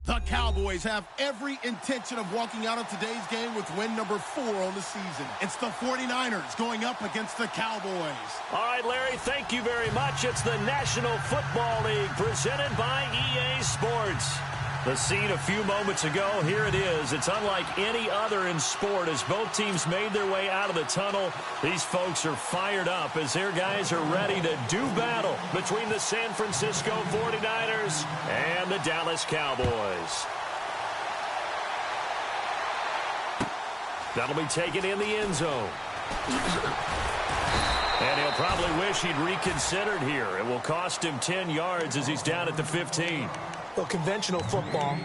The Cowboys have every intention of walking out of today's game with win number 4 on the season. It's the 49ers going up against the Cowboys. All right, Larry, thank you very much. It's the National Football League presented by EA Sports. The scene a few moments ago, here it is. It's unlike any other in sport as both teams made their way out of the tunnel. These folks are fired up as their guys are ready to do battle between the San Francisco 49ers and the Dallas Cowboys. That'll be taken in the end zone. And he'll probably wish he'd reconsidered here. It will cost him 10 yards as he's down at the 15. Well, conventional football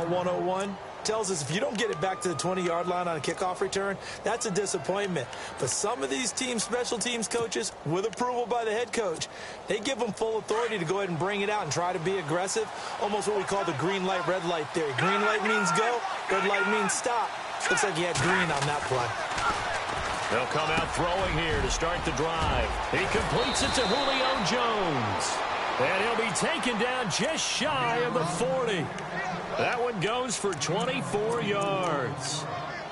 101, tells us if you don't get it back to the 20-yard line on a kickoff return, that's a disappointment. But some of these special teams coaches, with approval by the head coach, they give them full authority to go ahead and bring it out and try to be aggressive, almost what we call the green light, red light theory. Green light means go, red light means stop. Looks like he had green on that play. They'll come out throwing here to start the drive. He completes it to Julio Jones. And he'll be taken down just shy of the 40. That one goes for 24 yards.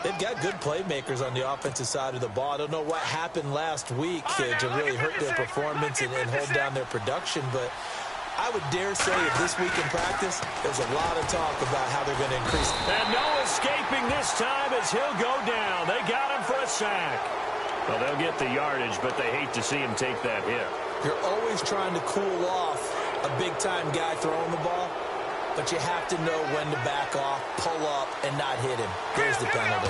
They've got good playmakers on the offensive side of the ball. I don't know what happened last week to really hurt their performance and hold down their production, but I would dare say that this week in practice, there's a lot of talk about how they're going to increase. And no escaping this time as he'll go down. They got him for a sack. Well, they'll get the yardage, but they hate to see him take that hit. You're always trying to cool off a big-time guy throwing the ball, but you have to know when to back off, pull up, and not hit him. There's the penalty.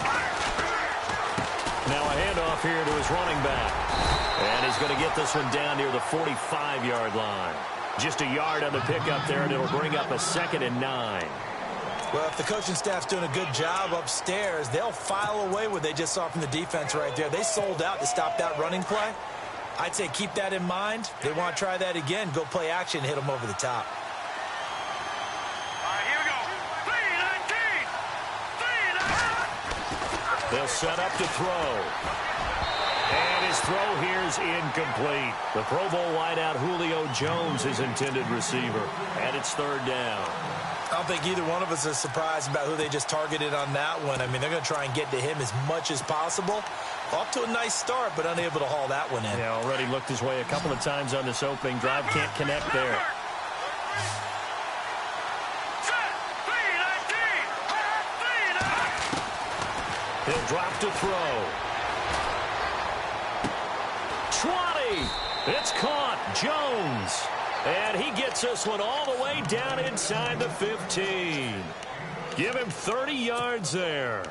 Now a handoff here to his running back. And he's going to get this one down near the 45-yard line. Just a yard on the pickup there, and it'll bring up a 2nd and 9. Well, if the coaching staff's doing a good job upstairs, they'll file away what they just saw from the defense right there. They sold out to stop that running play. I'd say keep that in mind. They want to try that again. Go play action, hit them over the top. All right, here we go. 3-19. They'll set up to throw. And his throw here is incomplete. The Pro Bowl wideout Julio Jones is intended receiver. And it's 3rd down. I don't think either one of us is surprised about who they just targeted on that one. I mean, they're going to try and get to him as much as possible. Off to a nice start, but unable to haul that one in. Yeah, already looked his way a couple of times on this opening drive. Can't connect there. He'll drop to throw. 20. It's caught. Jones. And he gets this one all the way down inside the 15. Give him 30 yards there.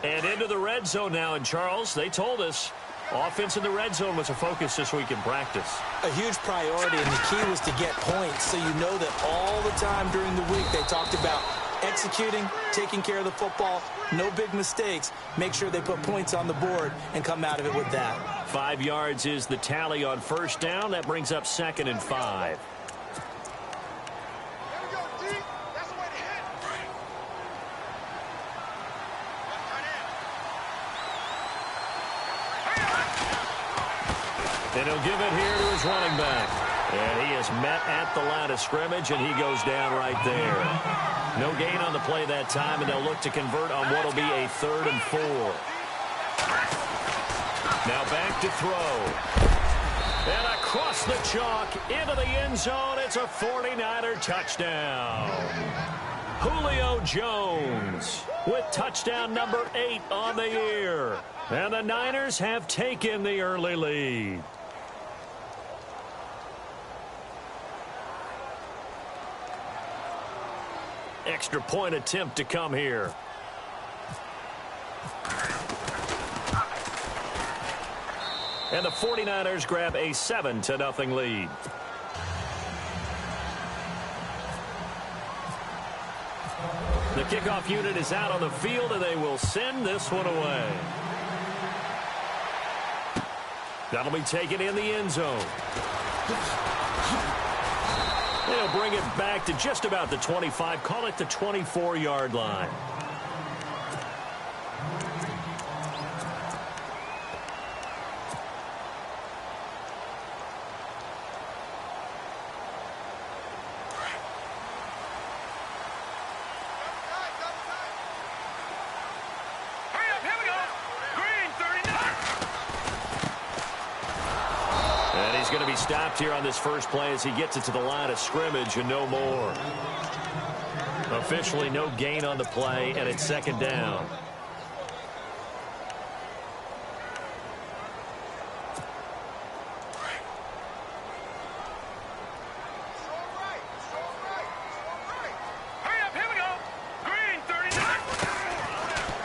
And into the red zone now. And, Charles, they told us offense in the red zone was a focus this week in practice. A huge priority, and the key was to get points. So you know that all the time during the week they talked about executing, taking care of the football, no big mistakes. Make sure they put points on the board and come out of it with that. 5 yards is the tally on 1st down. That brings up 2nd and 5. And he'll give it here to his running back. And he is met at the line of scrimmage, and he goes down right there. No gain on the play that time, and they'll look to convert on what will be a 3rd and 4. Now back to throw. And across the chalk into the end zone. It's a 49er touchdown. Julio Jones with touchdown number 8 on the year. And the Niners have taken the early lead. Extra point attempt to come here. And the 49ers grab a 7-0 lead. The kickoff unit is out on the field, and they will send this one away. That'll be taken in the end zone. They'll bring it back to just about the 25. Call it the 24-yard line. going to be stopped here on this first play as he gets it to the line of scrimmage and no more. Officially no gain on the play, and it's second down.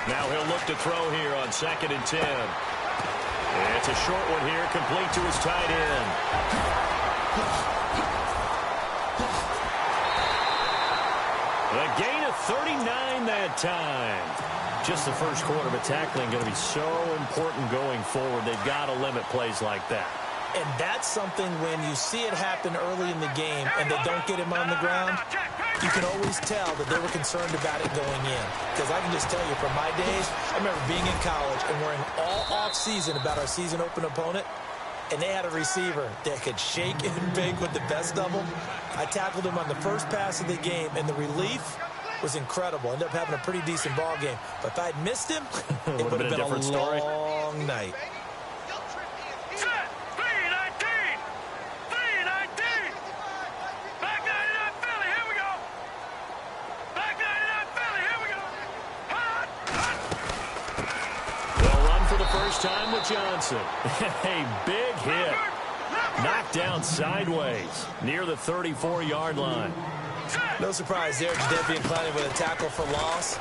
Now he'll look to throw here on 2nd and 10. It's a short one here, complete to his tight end. A gain of 39 that time. Just the first quarter, but tackling going to be so important going forward. They've got to limit plays like that. And that's something when you see it happen early in the game and they don't get him on the ground, you can always tell that they were concerned about it going in. Because I can just tell you from my days, I remember being in college and worrying all off-season about our season open opponent, and they had a receiver that could shake and bake with the best of them. I tackled him on the first pass of the game, and the relief was incredible. Ended up having a pretty decent ball game. But if I'd missed him, it would have been a long night. Time with Johnson. A big hit. Knocked down sideways near the 34-yard line. No surprise there. Jadeveon Clowney with a tackle for loss.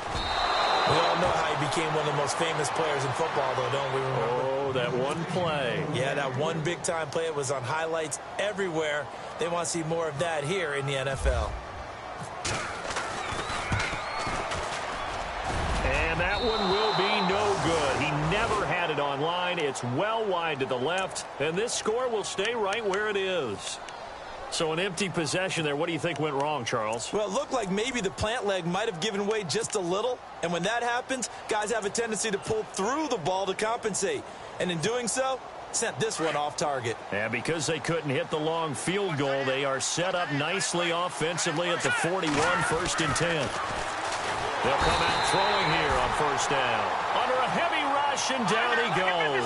We all know how he became one of the most famous players in football, though, don't we remember? Oh, that one play. Yeah, that one big-time play. It was on highlights everywhere. They want to see more of that here in the NFL. And that one will be no good. He never had it on line. It's well wide to the left, and this score will stay right where it is. So an empty possession there. What do you think went wrong, Charles? Well, it looked like maybe the plant leg might have given way just a little, and when that happens, guys have a tendency to pull through the ball to compensate. And in doing so, sent this one off target. And because they couldn't hit the long field goal, they are set up nicely offensively at the 41, 1st and 10. They'll come out throwing here on 1st down. Under a heavy rush, and down he goes.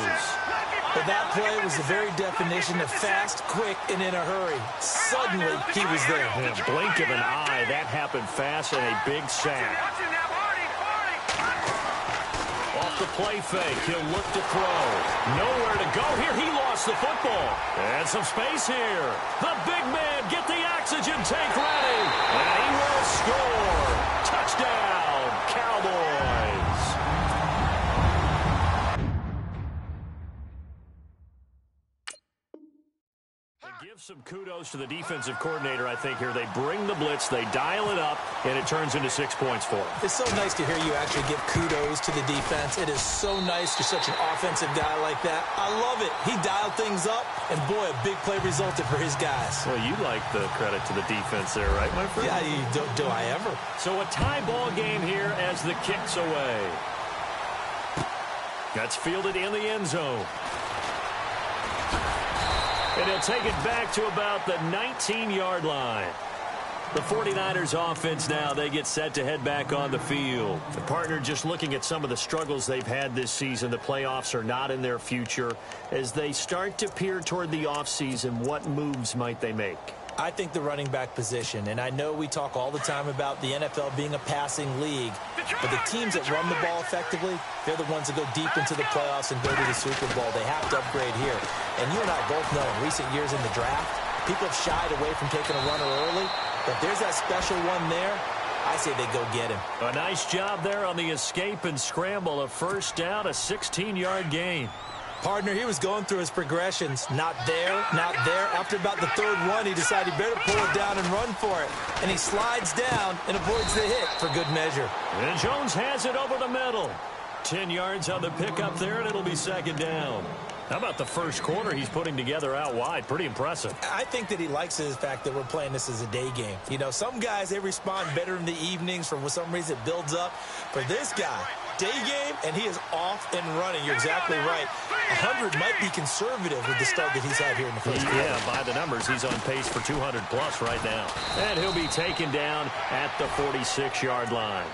But that play was the very definition of fast, quick, and in a hurry. Suddenly, he was there. In a blink of an eye, that happened fast, and a big sack. Off the play fake, he'll look to throw. Nowhere to go here. He lost the football. And some space here. The big man, get the oxygen tank ready. And he will score. Touchdown, Cowboys. Give some kudos to the defensive coordinator, I think, here. They bring the blitz, they dial it up, and it turns into 6 points for them. It's so nice to hear you actually give kudos to the defense. It is so nice. You're such an offensive guy like that. I love it. He dialed things up, and boy, a big play resulted for his guys. Well, you like the credit to the defense there, right, my friend? Yeah, do I ever. So a tie ball game here as the kick's away. That's fielded in the end zone. And he'll take it back to about the 19-yard line. The 49ers offense now, they get set to head back on the field. The partner, just looking at some of the struggles they've had this season, the playoffs are not in their future. As they start to peer toward the offseason, what moves might they make? I think the running back position, and I know we talk all the time about the NFL being a passing league, but the teams that run the ball effectively, they're the ones that go deep into the playoffs and go to the Super Bowl. They have to upgrade here. And you and I both know in recent years in the draft, people have shied away from taking a runner early, but there's that special one there. I say they go get him. A nice job there on the escape and scramble. A 1st down, a 16-yard gain. Partner, he was going through his progressions. Not there, not there. After about the 3rd one, he decided he better pull it down and run for it. And he slides down and avoids the hit for good measure. And Jones has it over the middle. 10 yards on the pickup there, and it'll be 2nd down. How about the first quarter he's putting together out wide? Pretty impressive. I think that he likes the fact that we're playing this as a day game. You know, some guys, they respond better in the evenings. For some reason, it builds up. For this guy, day game, and he is off and running. You're exactly right. 100 might be conservative with the start that he's had here in the first quarter. Yeah, by the numbers, he's on pace for 200-plus right now. And he'll be taken down at the 46-yard line.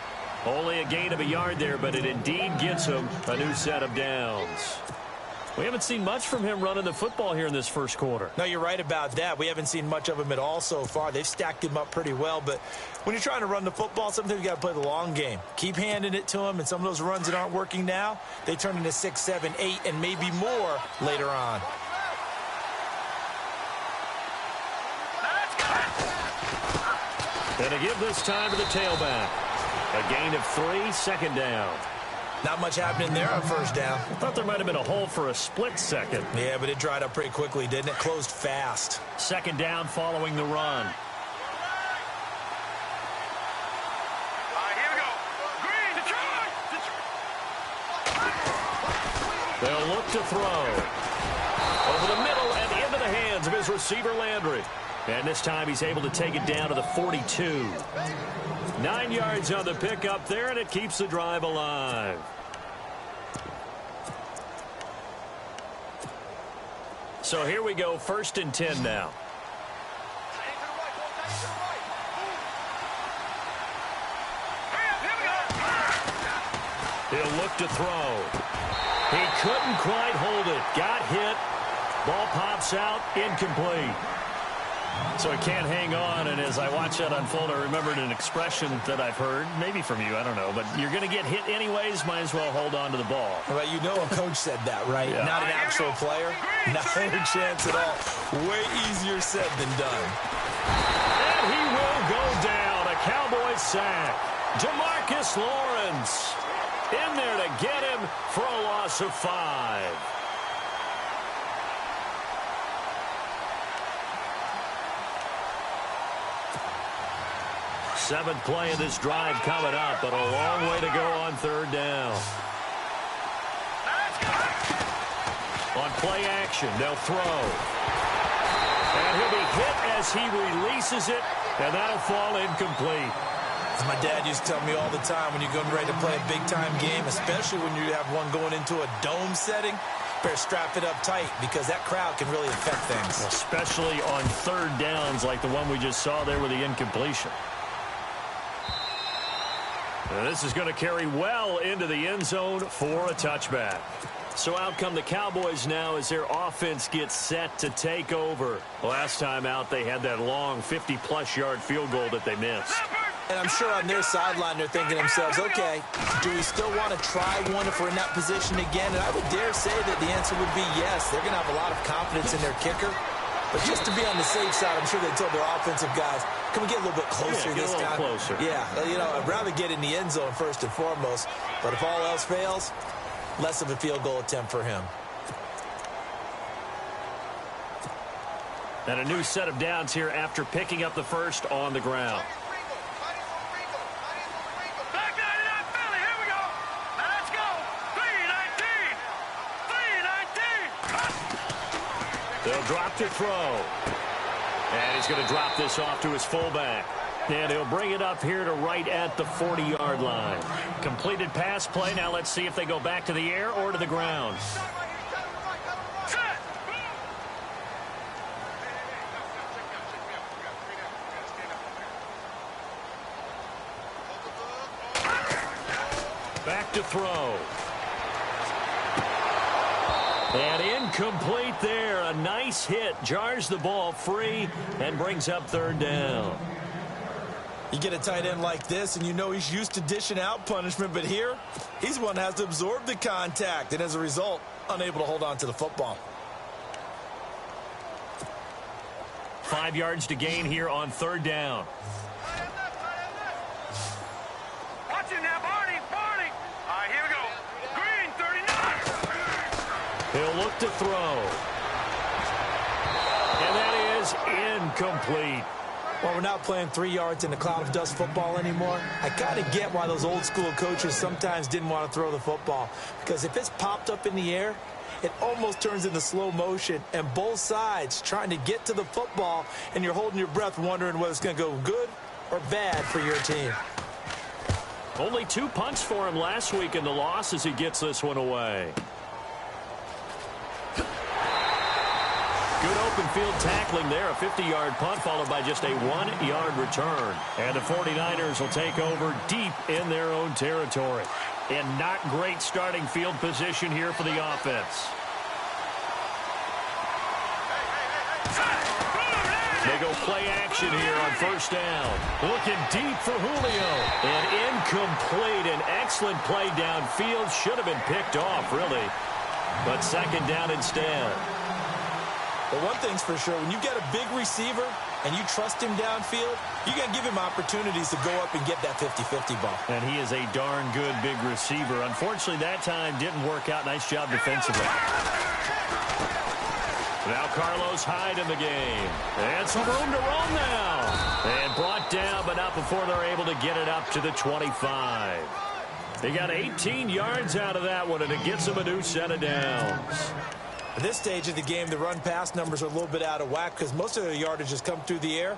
Only a gain of a yard there, but it indeed gets him a new set of downs. We haven't seen much from him running the football here in this first quarter. No, you're right about that. We haven't seen much of him at all so far. They've stacked him up pretty well, but when you're trying to run the football, sometimes you got to play the long game. Keep handing it to him, and some of those runs that aren't working now, they turn into 6, 7, 8, and maybe more later on. And to give this time to the tailback. A gain of 3, second down. Not much happening there on first down. I thought there might have been a hole for a split second. Yeah, but it dried up pretty quickly, didn't it? Closed fast. Second down following the run. Here we go. Green, Detroit! They'll look to throw. Over the middle and into the hands of his receiver, Landry. And this time he's able to take it down to the 42. 9 yards on the pickup there, and it keeps the drive alive. So here we go, 1st and 10 now. He'll look to throw. He couldn't quite hold it. Got hit. Ball pops out, incomplete. So he can't hang on, and as I watch that unfold, I remembered an expression that I've heard, maybe from you, I don't know, but you're going to get hit anyways, might as well hold on to the ball. Well, you know a coach said that, right? Yeah. Not an actual player. Not a chance at all. Way easier said than done. And he will go down. A Cowboy sack. Jamarcus Lawrence in there to get him for a loss of 5. Seventh play of this drive coming up, but a long way to go on 3rd down. On play action, they'll throw. And he'll be hit as he releases it, and that'll fall incomplete. As my dad used to tell me all the time, when you're getting ready to play a big-time game, especially when you have one going into a dome setting, better strap it up tight because that crowd can really affect things. Especially on 3rd downs like the one we just saw there with the incompletion. And this is going to carry well into the end zone for a touchback. So out come the Cowboys now as their offense gets set to take over. Last time out, they had that long 50-plus yard field goal that they missed. And I'm sure on their sideline they're thinking to themselves, okay, do we still want to try one if we're in that position again? And I would dare say that the answer would be yes. They're going to have a lot of confidence in their kicker. But just to be on the safe side, I'm sure they told their offensive guys, can we get a little bit closer this time? Closer. Yeah, you know, I'd rather get in the end zone first and foremost. But if all else fails, less of a field goal attempt for him. And a new set of downs here after picking up the first on the ground. They'll drop to throw. And he's going to drop this off to his fullback. And he'll bring it up here to right at the 40-yard line. Completed pass play. Now let's see if they go back to the air or to the ground. Back to throw. And incomplete there. A nice hit. Jars the ball free and brings up 3rd down. You get a tight end like this, and you know he's used to dishing out punishment, but here, he's one that has to absorb the contact, and as a result, unable to hold on to the football. 5 yards to gain here on 3rd down. Watch it now, Barney. All right, here we go. Green, 39. He'll look to throw. And that is incomplete. Well, we're not playing 3 yards in a cloud of dust football anymore. I kind of get why those old school coaches sometimes didn't want to throw the football. Because if it's popped up in the air, it almost turns into slow motion. And both sides trying to get to the football, and you're holding your breath wondering whether it's going to go good or bad for your team. Only 2 punts for him last week in the loss as he gets this one away. Good open field tackling there. A 50-yard punt followed by just a 1-yard return. And the 49ers will take over deep in their own territory. And not great starting field position here for the offense. They go play action here on first down. Looking deep for Julio. And incomplete. An excellent play downfield. Should have been picked off, really. But second down instead. But one thing's for sure, when you get a big receiver and you trust him downfield, you got to give him opportunities to go up and get that 50-50 ball. And he is a darn good big receiver. Unfortunately, that time didn't work out. Nice job defensively. Now Carlos Hyde in the game. And some room to roam now. And brought down, but not before they're able to get it up to the 25. They got 18 yards out of that one, and it gets them a new set of downs. At this stage of the game, the run-pass numbers are a little bit out of whack because most of their yardage has come through the air.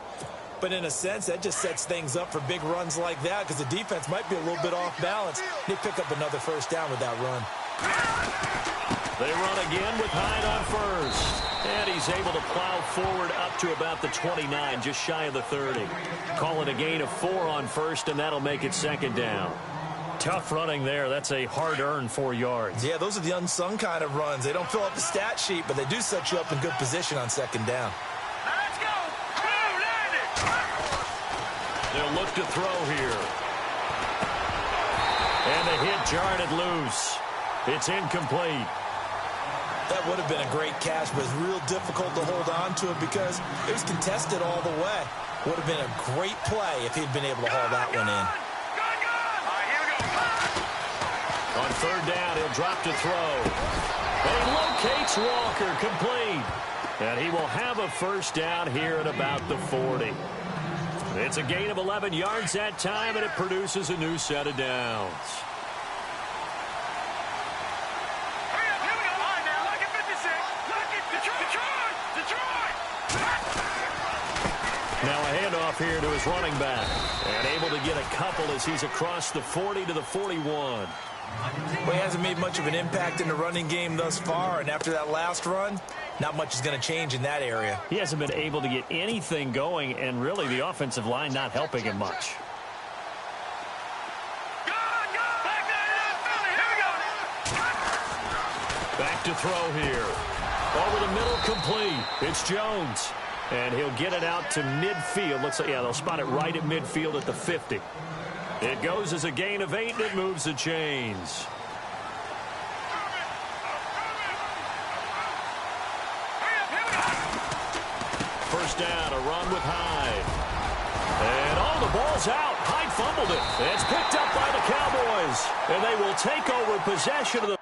But in a sense, that just sets things up for big runs like that because the defense might be a little bit off balance. They pick up another first down with that run. They run again with Hyde on first. And he's able to plow forward up to about the 29, just shy of the 30. Call it a gain of 4 on first, and that'll make it second down. Tough running there. That's a hard-earned 4 yards. Yeah, those are the unsung kind of runs. They don't fill up the stat sheet, but they do set you up in good position on second down. Let's go. They'll look to throw here. And the hit jarred it loose. It's incomplete. That would have been a great catch, but it's real difficult to hold on to it because it was contested all the way. Would have been a great play if he'd been able to haul that one in. On third down, he'll drop to throw. And he locates Walker, complete. And he will have a first down here at about the 40. It's a gain of 11 yards that time, and it produces a new set of downs. Now a handoff here to his running back. And able to get a couple as he's across the 40 to the 41. Well, he hasn't made much of an impact in the running game thus far, and after that last run, not much is going to change in that area. He hasn't been able to get anything going, and really the offensive line not helping him much. Back to throw here. Over the middle, complete. It's Jones. And he'll get it out to midfield. Looks like, yeah, they'll spot it right at midfield at the 50. It goes as a gain of 8, and it moves the chains. First down, a run with Hyde. And the ball's out. Hyde fumbled it. It's picked up by the Cowboys. And they will take over possession of the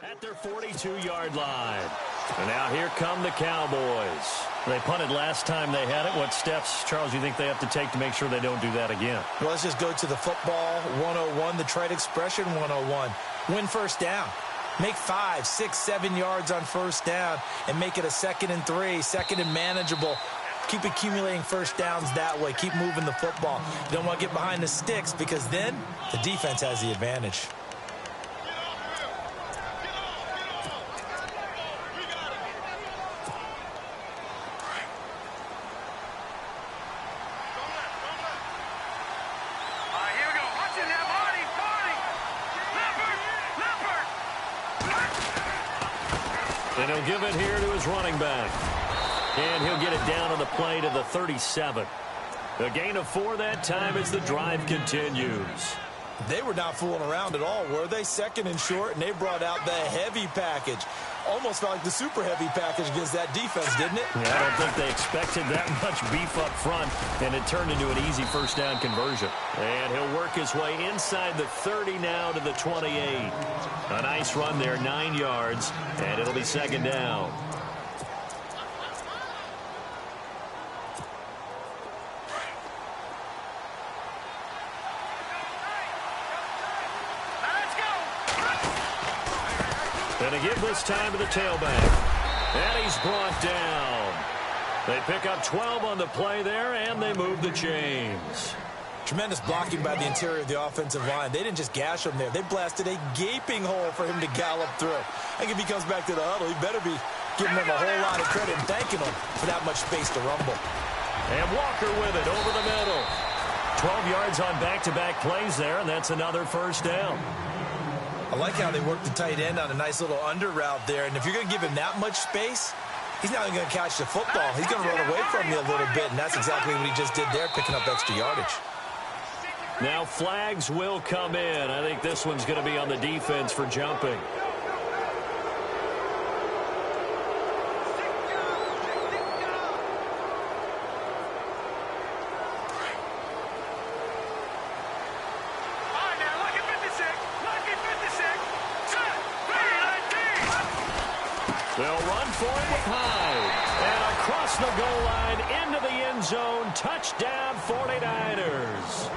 at their 42-yard line. And now here come the Cowboys. They punted last time they had it. What steps, Charles, do you think they have to take to make sure they don't do that again? Well, let's just go to the football 101, the trade expression 101. Win first down. Make 5, 6, 7 yards on first down and make it a 2nd and 3, second and manageable. Keep accumulating first downs that way. Keep moving the football. You don't want to get behind the sticks because then the defense has the advantage. And he'll give it here to his running back. And he'll get it down on the play to the 37. A gain of 4 that time as the drive continues. They were not fooling around at all, were they? 2nd and short, and they brought out the heavy package. Almost felt like the super heavy package against that defense, didn't it? Yeah, I don't think they expected that much beef up front, and it turned into an easy first down conversion. And he'll work his way inside the 30 now to the 28. A nice run there, 9 yards, and it'll be second down. And they give this time to the tailback. And he's brought down. They pick up 12 on the play there, and they move the chains. Tremendous blocking by the interior of the offensive line. They didn't just gash him there. They blasted a gaping hole for him to gallop through. I think if he comes back to the huddle, he better be giving them a whole lot of credit and thanking them for that much space to rumble. And Walker with it over the middle. 12 yards on back-to-back plays there, and that's another first down. I like how they work the tight end on a nice little under route there. And if you're going to give him that much space, he's not even going to catch the football. He's going to run away from you a little bit, and that's exactly what he just did there, picking up extra yardage. Now flags will come in. I think this one's going to be on the defense for jumping. They'll run for it with Hyde. And across the goal line into the end zone. Touchdown 49ers.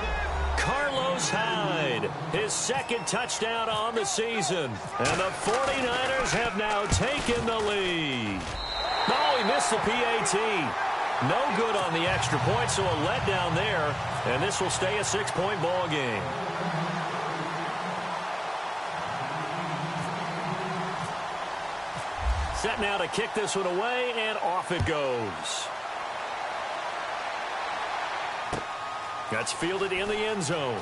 Carlos Hyde, his second touchdown on the season. And the 49ers have now taken the lead. Oh, he missed the PAT. No good on the extra point, so a letdown there. And this will stay a 6-point ball game. Set now to kick this one away, and off it goes. That's fielded in the end zone.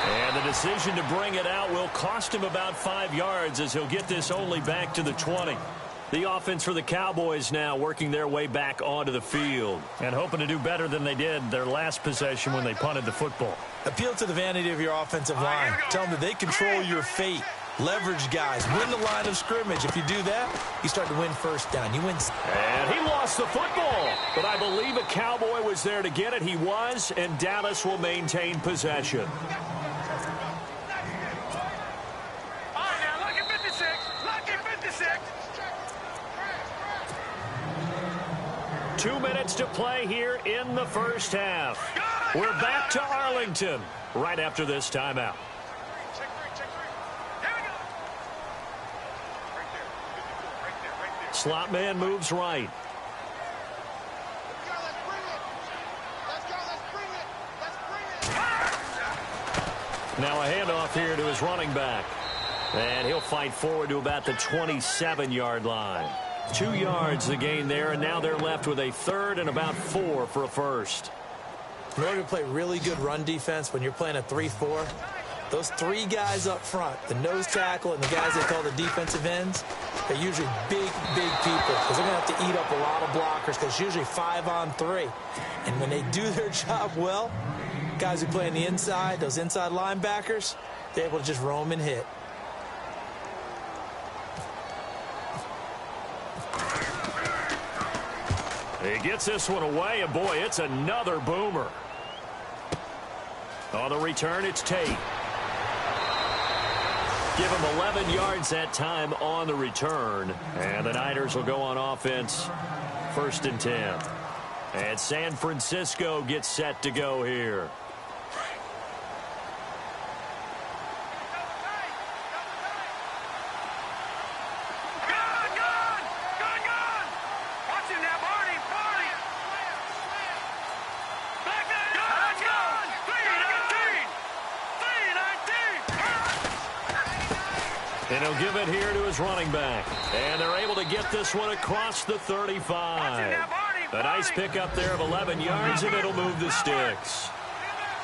And the decision to bring it out will cost him about 5 yards as he'll get this only back to the 20. The offense for the Cowboys now working their way back onto the field and hoping to do better than they did their last possession when they punted the football. Appeal to the vanity of your offensive line. Tell them that they control your fate. Leverage guys. Win the line of scrimmage. If you do that, you start to win first down. You win. And he lost the football. But I believe a Cowboy was there to get it. He was, and Dallas will maintain possession. 2 minutes to play here in the first half. We're back to Arlington right after this timeout. Slot man moves right. Now a handoff here to his running back. And he'll fight forward to about the 27-yard line. 2 yards the gain there, and now they're left with a third and about 4 for a first. In order to play really good run defense when you're playing a 3-4, those 3 guys up front, the nose tackle and the guys they call the defensive ends, they're usually big people because they're going to have to eat up a lot of blockers because it's usually 5-on-3. And when they do their job well, guys who play on the inside, those inside linebackers, they're able to just roam and hit. He gets this one away, and boy, it's another boomer. On the return, it's Tate. Give him 11 yards that time on the return. And the Niners will go on offense, 1st and 10. And San Francisco gets set to go here. And he'll give it here to his running back. And they're able to get this one across the 35. A nice pickup there of 11 yards, and it'll move the sticks.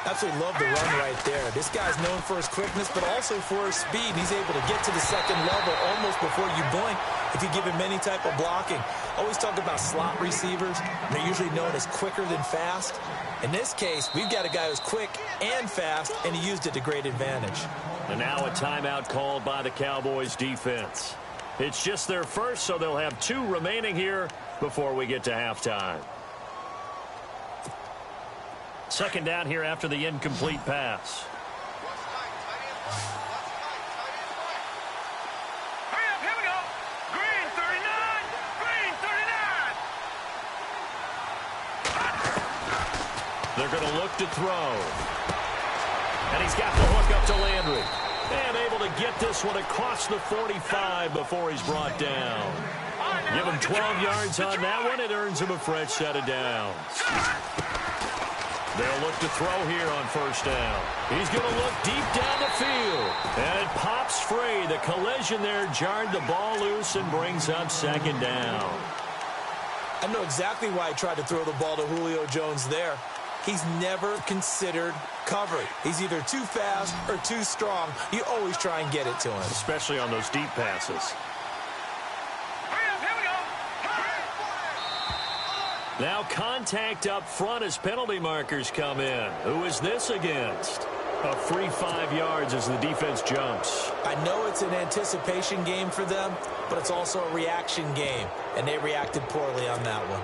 Absolutely love the run right there. This guy's known for his quickness, but also for his speed. He's able to get to the second level almost before you blink if you give him any type of blocking. Always talk about slot receivers. They're usually known as quicker than fast. In this case, we've got a guy who's quick and fast, and he used it to great advantage. And now a timeout called by the Cowboys defense. It's just their first, so they'll have 2 remaining here before we get to halftime. Second down here after the incomplete pass. Hurry up, here we go. Green 39, green 39. They're going to look to throw. And he's got the hook up to Landry. And able to get this one across the 45 before he's brought down. Give him 12 yards on that one. It earns him a fresh set of downs. They'll look to throw here on 1st down. He's going to look deep down the field. And it pops free. The collision there jarred the ball loose and brings up 2nd down. I know exactly why he tried to throw the ball to Julio Jones there. he's never considered covered. He's either too fast or too strong. You always try and get it to him. Especially on those deep passes. Now contact up front as penalty markers come in. Who is this against? A free 5 yards as the defense jumps. I know it's an anticipation game for them, but it's also a reaction game, and they reacted poorly on that one.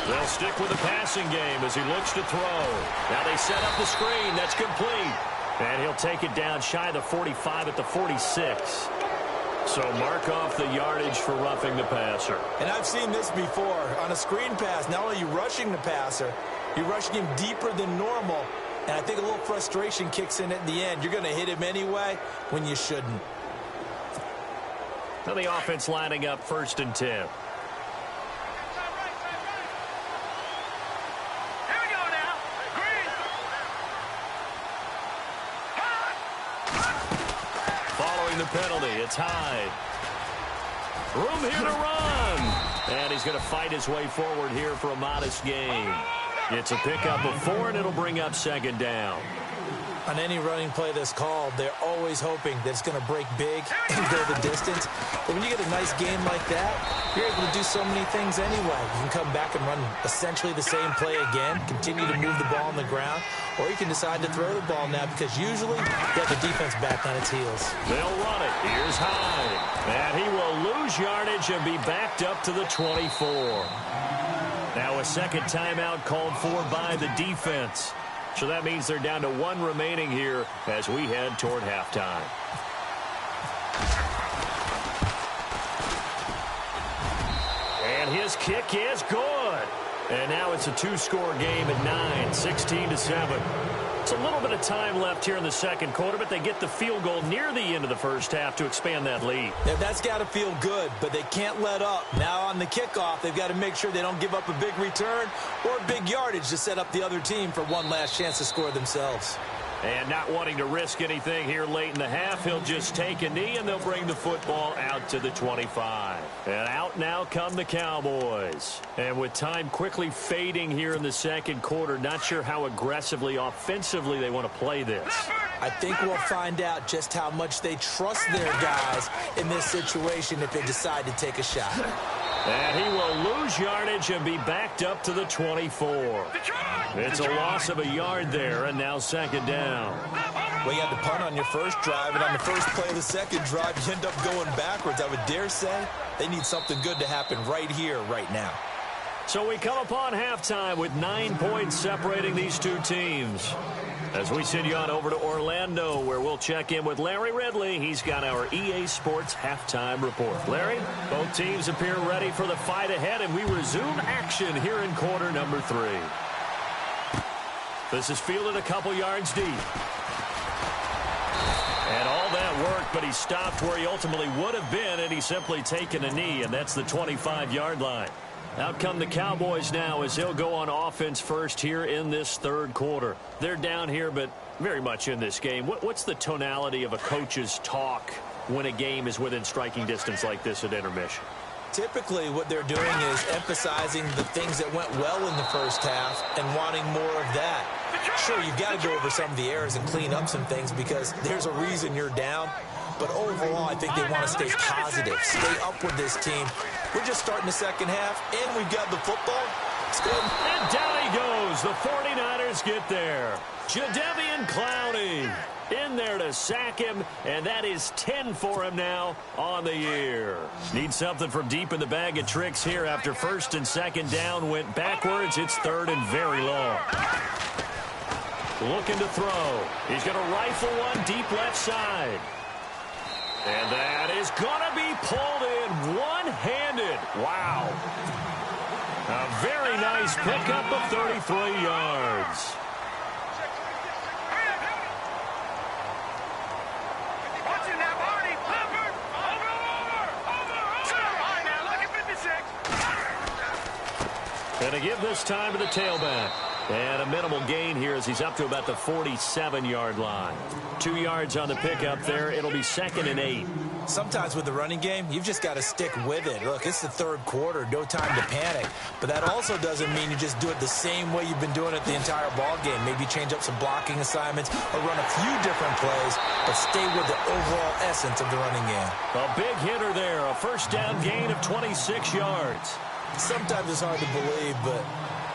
They'll stick with the passing game as he looks to throw. Now they set up the screen. That's complete. And he'll take it down shy of the 45 at the 46. So mark off the yardage for roughing the passer. And I've seen this before. On a screen pass, not only are you rushing the passer, you're rushing him deeper than normal. And I think a little frustration kicks in at the end. You're going to hit him anyway when you shouldn't. Now the offense lining up 1st and 10. The penalty. It's Hyde. Room here to run. And he's going to fight his way forward here for a modest gain. It's a pickup of 4, and it'll bring up 2nd down. On any running play that's called, they're always hoping that it's going to break big and go the distance. But when you get a nice game like that, you're able to do so many things anyway. You can come back and run essentially the same play again, continue to move the ball on the ground, or you can decide to throw the ball now because usually you have the defense back on its heels. They'll run it. Here's Hyde. And he will lose yardage and be backed up to the 24. Now a second timeout called for by the defense. So that means they're down to 1 remaining here as we head toward halftime. And his kick is good. And now it's a 2-score game at 9, 16-7. It's a little bit of time left here in the second quarter, but they get the field goal near the end of the first half to expand that lead. Yeah, that's got to feel good, but they can't let up. Now on the kickoff, they've got to make sure they don't give up a big return or big yardage to set up the other team for one last chance to score themselves. And not wanting to risk anything here late in the half, he'll just take a knee, and they'll bring the football out to the 25. And out now come the Cowboys. And with time quickly fading here in the second quarter, not sure how aggressively, offensively they want to play this. I think we'll find out just how much they trust their guys in this situation if they decide to take a shot. And he will lose yardage and be backed up to the 24. It's a loss of a yard there, and now 2nd down. Well, you had to punt on your first drive, and on the first play of the second drive, you end up going backwards. I would dare say they need something good to happen right here, right now. So we come upon halftime with 9 points separating these two teams. As we send you on over to Orlando, where we'll check in with Larry Ridley. He's got our EA Sports halftime report. Larry, both teams appear ready for the fight ahead, and we resume action here in quarter number 3. This is fielded a couple yards deep. And all that work, but he stopped where he ultimately would have been, and he's simply taken a knee, and that's the 25-yard line. Out come the Cowboys now as they'll go on offense first here in this third quarter. They're down here, but very much in this game. What's the tonality of a coach's talk when a game is within striking distance like this at intermission? Typically, what they're doing is emphasizing the things that went well in the first half and wanting more of that. Sure, you've got to go over some of the errors and clean up some things because there's a reason you're down. But overall, I think they want to stay positive, stay up with this team. We're just starting the second half, and we've got the football. It's good. And down he goes. The 49ers get there. Jadeveon Clowney in there to sack him, and that is 10 for him now on the year. Need something from deep in the bag of tricks here after 1st and 2nd down went backwards. It's 3rd and very long. Looking to throw. He's going to rifle one deep left side. And that is going to be pulled in one-handed. Wow. A very nice pickup of 33 yards. And to give this time to the tailback. And a minimal gain here as he's up to about the 47-yard line. 2 yards on the pickup there. It'll be 2nd and 8. Sometimes with the running game, you've just got to stick with it. Look, it's the third quarter, no time to panic. But that also doesn't mean you just do it the same way you've been doing it the entire ball game. Maybe change up some blocking assignments or run a few different plays, but stay with the overall essence of the running game. A big hitter there, a first down gain of 26 yards. Sometimes it's hard to believe, but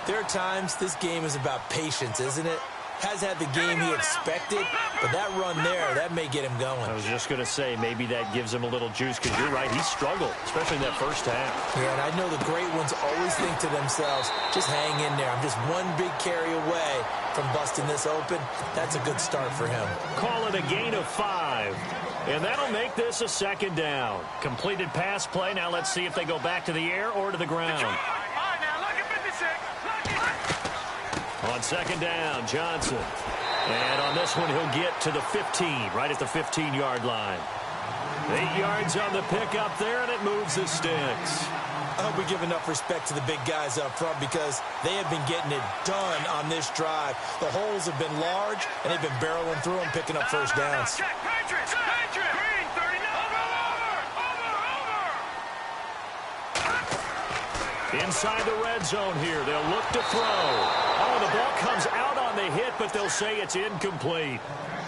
there are times this game is about patience, isn't it? Has had the game he expected, but that run there, that may get him going. I was just going to say, maybe that gives him a little juice, because you're right, he struggled, especially in that first half. Yeah, and I know the great ones always think to themselves, just hang in there. I'm just one big carry away from busting this open. That's a good start for him. Call it a gain of 5. And that'll make this a 2nd down. Completed pass play. Now let's see if they go back to the air or to the ground. On 2nd down, Johnson. And on this one, he'll get to the 15, right at the 15-yard line. 8 yards on the pickup there, and it moves the sticks. I hope we give enough respect to the big guys up front because they have been getting it done on this drive. The holes have been large, and they've been barreling through them, picking up first downs. Inside the red zone here, they'll look to throw. Oh, the ball comes out on the hit, but they'll say it's incomplete.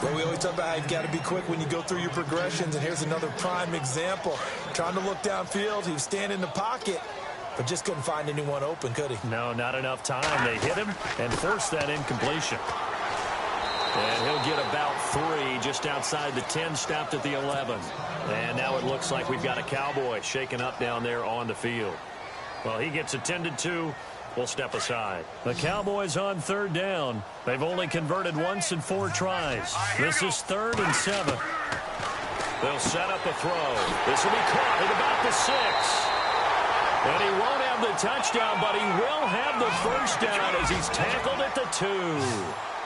Well, we always talk about how you've got to be quick when you go through your progressions, and here's another prime example. Trying to look downfield, he was standing in the pocket, but just couldn't find anyone open, could he? No, not enough time. They hit him and forced that incompletion. And he'll get about 3 just outside the 10, stopped at the 11. And now it looks like we've got a Cowboy shaking up down there on the field. Well, he gets attended to. We'll step aside. The Cowboys on 3rd down. They've only converted once in 4 tries. This is 3rd and 7. They'll set up a throw. This will be caught at about the 6. And he won't have the touchdown, but he will have the first down as he's tackled at the 2.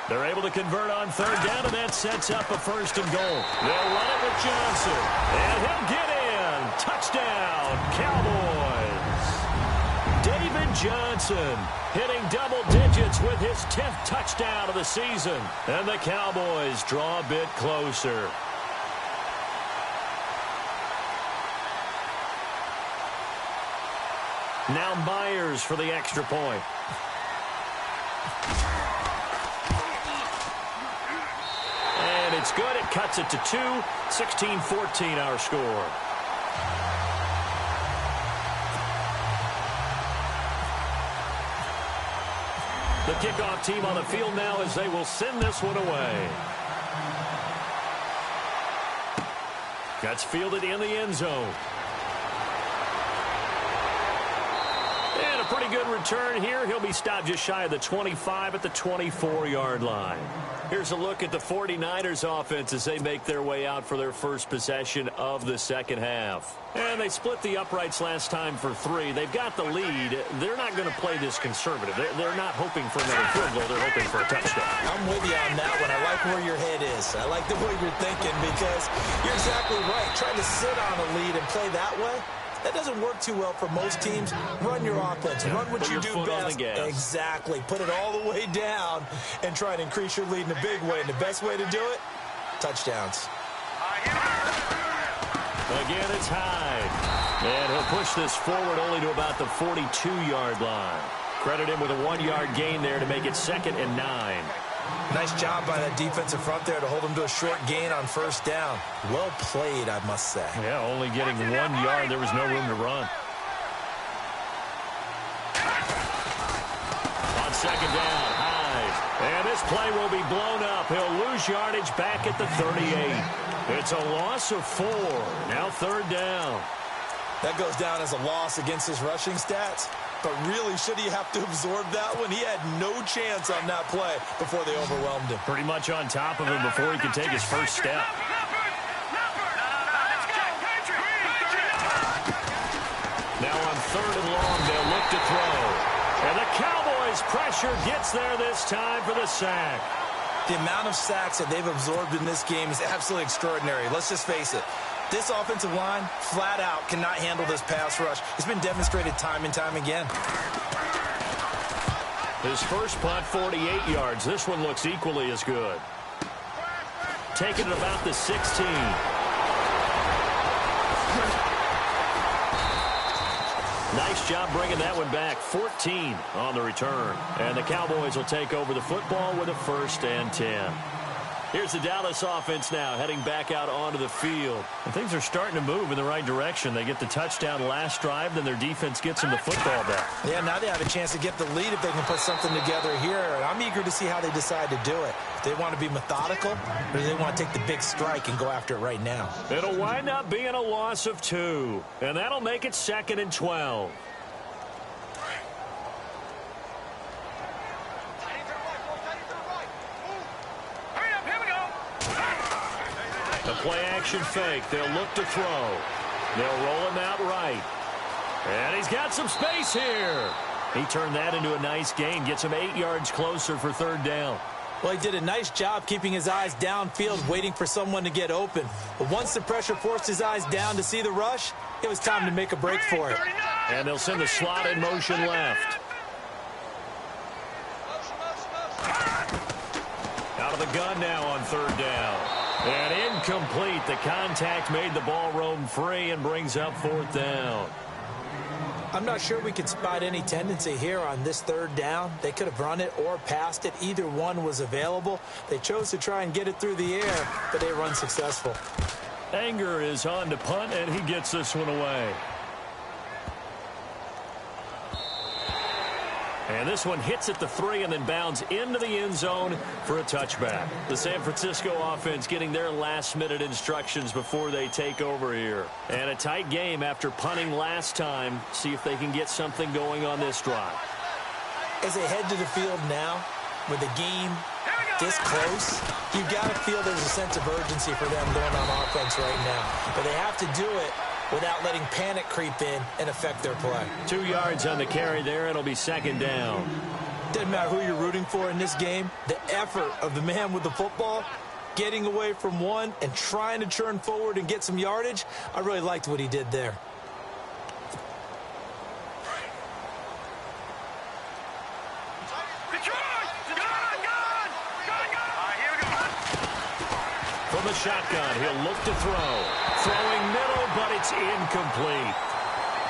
They're able to convert on 3rd down, and that sets up a 1st and goal. They'll run it with Johnson. And he'll get in. Touchdown, Cowboys. David Johnson hitting double digits with his 10th touchdown of the season. And the Cowboys draw a bit closer. Now Myers for the extra point. And it's good. It cuts it to 2. 16-14 our score. The kickoff team on the field now as they will send this one away. That's fielded in the end zone. And a pretty good return here. He'll be stopped just shy of the 25 at the 24-yard line. Here's a look at the 49ers offense as they make their way out for their first possession of the second half. And they split the uprights last time for 3. They've got the lead. They're not going to play this conservative. They're not hoping for another field goal. They're hoping for a touchdown. I'm with you on that one. I like where your head is. I like the way you're thinking because you're exactly right. Trying to sit on a lead and play that way, that doesn't work too well for most teams. Run your offense. Run what you do best. Exactly. Put it all the way down and try and increase your lead in a big way. And the best way to do it, touchdowns. Again, it's Hyde. And he'll push this forward only to about the 42-yard line. Credit him with a 1-yard gain there to make it 2nd and 9. Nice job by that defensive front there to hold him to a short gain on 1st down. Well played, I must say. Yeah, only getting 1 yard. There was no room to run. On 2nd down, Hyde. And this play will be blown up. He'll lose yardage back at the 38. It's a loss of 4. Now 3rd down. That goes down as a loss against his rushing stats. But really, should he have to absorb that one? He had no chance on that play before they overwhelmed him. Pretty much on top of him before he could take his first step. Now on 3rd and long, they'll look to throw. And the Cowboys' pressure gets there this time for the sack. The amount of sacks that they've absorbed in this game is absolutely extraordinary. Let's just face it. This offensive line, flat out, cannot handle this pass rush. It's been demonstrated time and time again. His first punt, 48 yards. This one looks equally as good. Taking it about the 16. Nice job bringing that one back. 14 on the return. And the Cowboys will take over the football with a 1st and 10. Here's the Dallas offense now heading back out onto the field. And things are starting to move in the right direction. They get the touchdown last drive, then their defense gets them the football back. Yeah, now they have a chance to get the lead if they can put something together here. And I'm eager to see how they decide to do it. Do they want to be methodical, or do they want to take the big strike and go after it right now? It'll wind up being a loss of 2. And that'll make it 2nd and 12. The play-action fake. They'll look to throw. They'll roll him out right. And he's got some space here. He turned that into a nice gain. Gets him 8 yards closer for 3rd down. Well, he did a nice job keeping his eyes downfield, waiting for someone to get open. But once the pressure forced his eyes down to see the rush, it was time to make a break for it. And they'll send the slot in motion left. Out of the gun now on 3rd down. And incomplete. The contact made the ball roam free and brings up 4th down. I'm not sure we could spot any tendency here on this 3rd down. They could have run it or passed it. Either one was available. They chose to try and get it through the air, but they were unsuccessful. Anger is on to punt, and he gets this one away. And this one hits at the 3 and then bounds into the end zone for a touchback. The San Francisco offense getting their last-minute instructions before they take over here. And a tight game after punting last time. See if they can get something going on this drive. As they head to the field now, with the game this close, you've got to feel there's a sense of urgency for them going on offense right now. But they have to do it without letting panic creep in and affect their play. 2 yards on the carry there. It'll be 2nd down. Doesn't matter who you're rooting for in this game. The effort of the man with the football, getting away from one and trying to turn forward and get some yardage, I really liked what he did there. From the shotgun, he'll look to throw. Throwing middle, but it's incomplete.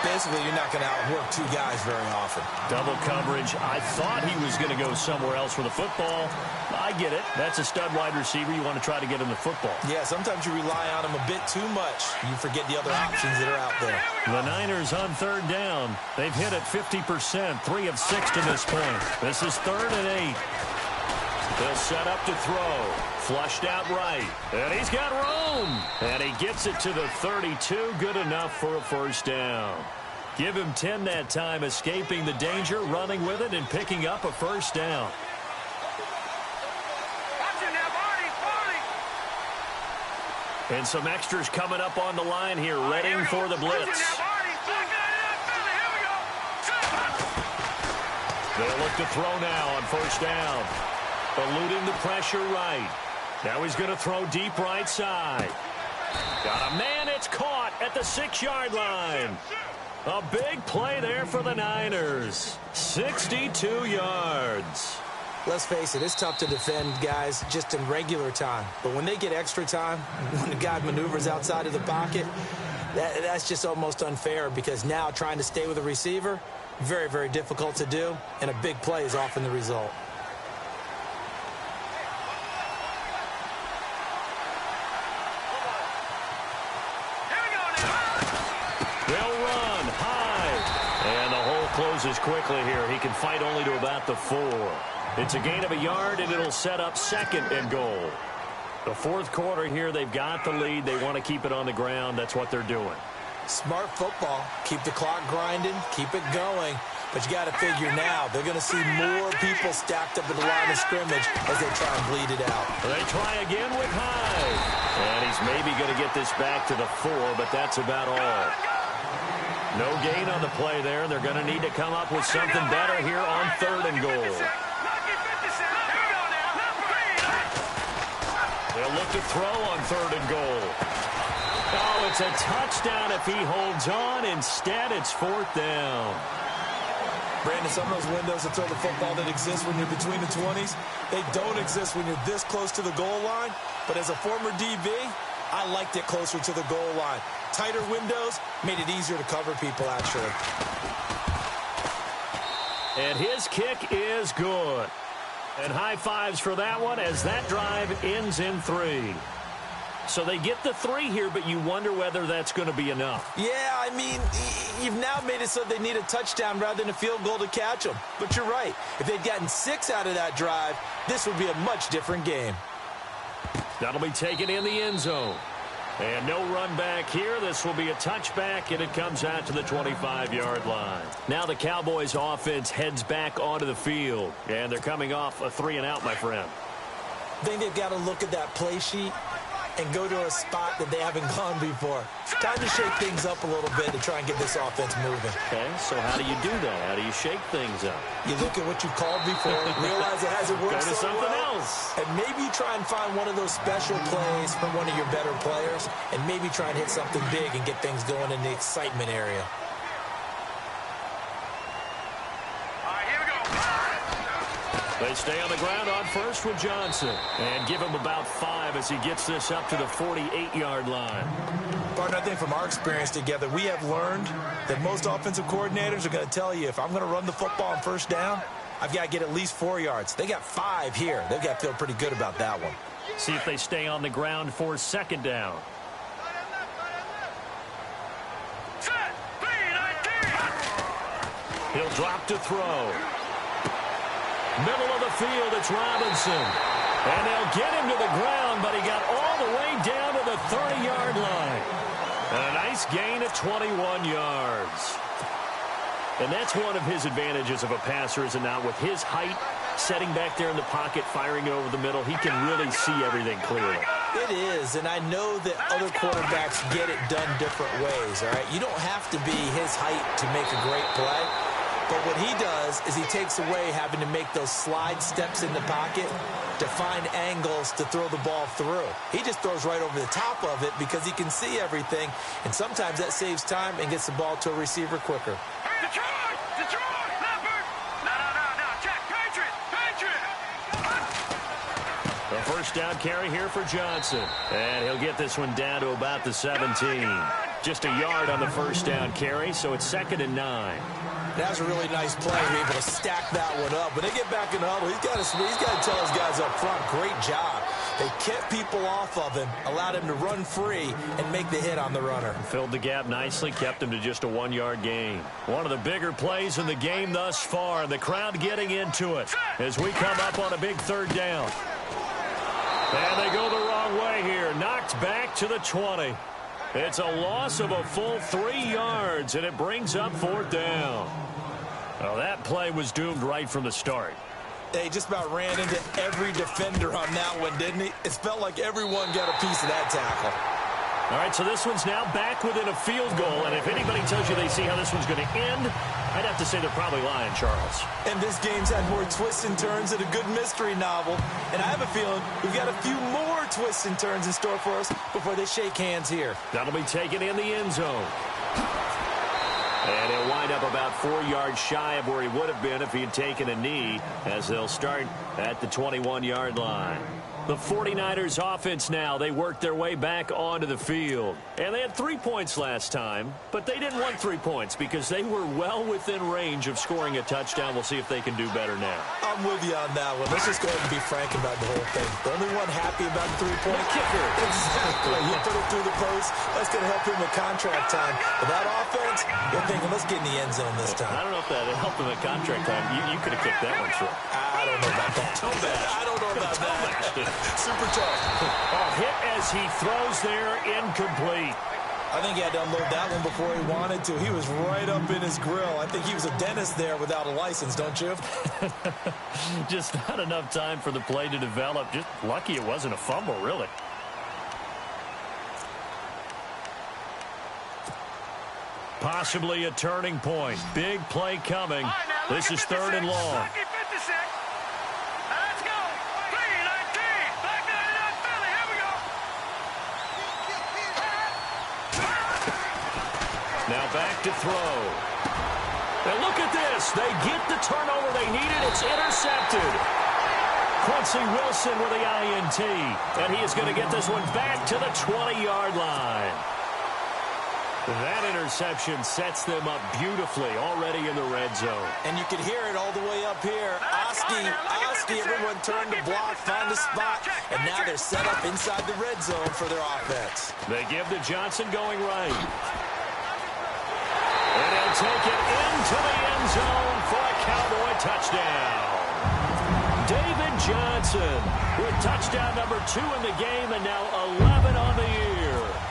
Basically, you're not going to outwork 2 guys very often. Double coverage. I thought he was going to go somewhere else with the football. I get it. That's a stud wide receiver. You want to try to get him the football. Yeah, sometimes you rely on him a bit too much. You forget the other options that are out there. The Niners on 3rd down. They've hit it 50%, 3 of 6 to this point. This is 3rd and 8. They'll set up to throw. Flushed out right. And he's got room. And he gets it to the 32. Good enough for a 1st down. Give him 10 that time, escaping the danger, running with it, and picking up a 1st down. And some extras coming up on the line here, readying for the blitz. They'll look to throw now on 1st down. Eluding the pressure right. Now he's going to throw deep right side. Got a man. It's caught at the 6-yard line. A big play there for the Niners. 62 yards. Let's face it, it's tough to defend guys just in regular time. But when they get extra time, when the guy maneuvers outside of the pocket, that's just almost unfair, because now trying to stay with a receiver, very, very difficult to do, and a big play is often the result. Closes quickly here. He can fight only to about the 4. It's a gain of a yard, and it'll set up 2nd and goal. The 4th quarter here, they've got the lead. They want to keep it on the ground. That's what they're doing. Smart football. Keep the clock grinding. Keep it going. But you got to figure now, they're going to see more people stacked up at the line of scrimmage as they try and bleed it out. They try again with Hyde. And he's maybe going to get this back to the 4, but that's about all. No gain on the play there. They're going to need to come up with something better here on 3rd and goal. They'll look to throw on 3rd and goal. Oh, it's a touchdown if he holds on. Instead, it's 4th down. Brandon, some of those windows to throw the football that exist when you're between the 20s, they don't exist when you're this close to the goal line. But as a former DB, I liked it closer to the goal line. Tighter windows made it easier to cover people, actually. And his kick is good. And high fives for that one as that drive ends in 3. So they get the 3 here, but you wonder whether that's going to be enough. Yeah, I mean, you've now made it so they need a touchdown rather than a field goal to catch them. But you're right. If they'd gotten 6 out of that drive, this would be a much different game. That'll be taken in the end zone. And no run back here. This will be a touchback, and it comes out to the 25-yard line. Now the Cowboys offense heads back onto the field, and they're coming off a 3-and-out, my friend. I think they've got to look at that play sheet and go to a spot that they haven't gone before. Time to shake things up a little bit to try and get this offense moving. Okay, so how do you do that? How do you shake things up? You look at what you called before, realize it hasn't worked Go to so something well, else. and maybe you try and find one of those special plays from one of your better players, and maybe try and hit something big and get things going in the excitement area. They stay on the ground on first with Johnson. And give him about 5 as he gets this up to the 48-yard line. Partner, I think from our experience together, we have learned that most offensive coordinators are going to tell you, if I'm going to run the football on first down, I've got to get at least 4 yards. They got 5 here. They've got to feel pretty good about that one. See if they stay on the ground for second down. He'll drop to throw. Middle of the field, it's Robinson. And they'll get him to the ground, but he got all the way down to the 30-yard line. And a nice gain of 21 yards. And that's one of his advantages of a passer, is it not? With his height, setting back there in the pocket, firing it over the middle, he can really see everything clearly. It is, and I know that other quarterbacks get it done different ways, all right? You don't have to be his height to make a great play. But what he does is he takes away having to make those slide steps in the pocket to find angles to throw the ball through. He just throws right over the top of it because he can see everything, and sometimes that saves time and gets the ball to a receiver quicker. Detroit! Detroit! Leopard! No, check! Patriot! A first down carry here for Johnson. And he'll get this one down to about the 17. Just a yard on the first down carry, so it's 2nd and 9. That was a really nice play to be able to stack that one up. When they get back in the huddle, he's got to tell his guys up front, great job. They kept people off of him, allowed him to run free and make the hit on the runner. Filled the gap nicely, kept him to just a 1-yard gain. One of the bigger plays in the game thus far, and the crowd getting into it as we come up on a big 3rd down. And they go the wrong way here, knocked back to the 20. It's a loss of a full 3 yards, and it brings up 4th down. Well, that play was doomed right from the start. They just about ran into every defender on that one, didn't he? It felt like everyone got a piece of that tackle. All right, so this one's now back within a field goal, and if anybody tells you they see how this one's going to end, I'd have to say they're probably lying, Charles. And this game's had more twists and turns than a good mystery novel, and I have a feeling we've got a few more twists and turns in store for us before they shake hands here. That'll be taken in the end zone. And he'll wind up about 4 yards shy of where he would have been if he had taken a knee, as they'll start at the 21-yard line. The 49ers offense now, they worked their way back onto the field. And they had 3 points last time, but they didn't want 3 points because they were well within range of scoring a touchdown. We'll see if they can do better now. I'm with you on that one. Let's just go ahead and be frank about the whole thing. The only one happy about the 3-point kicker. Exactly. You put it through the post. That's going to help him with contract time. But that offense, you're thinking, let's get in the end zone this time. I don't know if that helped him at contract time. You could have kicked that one through. I don't know about that. I don't know about that. Super tough. A hit as he throws there, incomplete. I think he had to unload that one before he wanted to. He was right up in his grill. I think he was a dentist there without a license, don't you? Just not enough time for the play to develop. Just lucky it wasn't a fumble, really. Possibly a turning point. Big play coming. This is 3rd and long. Now back to throw. And look at this. They get is intercepted. Quincy Wilson with the INT. And he is going to get this one back to the 20-yard line. That interception sets them up beautifully already in the red zone. And you can hear it all the way up here. Oski, everyone turned to block, find a spot, and now they're set up inside the red zone for their offense. They give to Johnson going right. And he'll take it into the end zone for a Cowboy touchdown. David Johnson with touchdown number 2 in the game and now 11 on the year.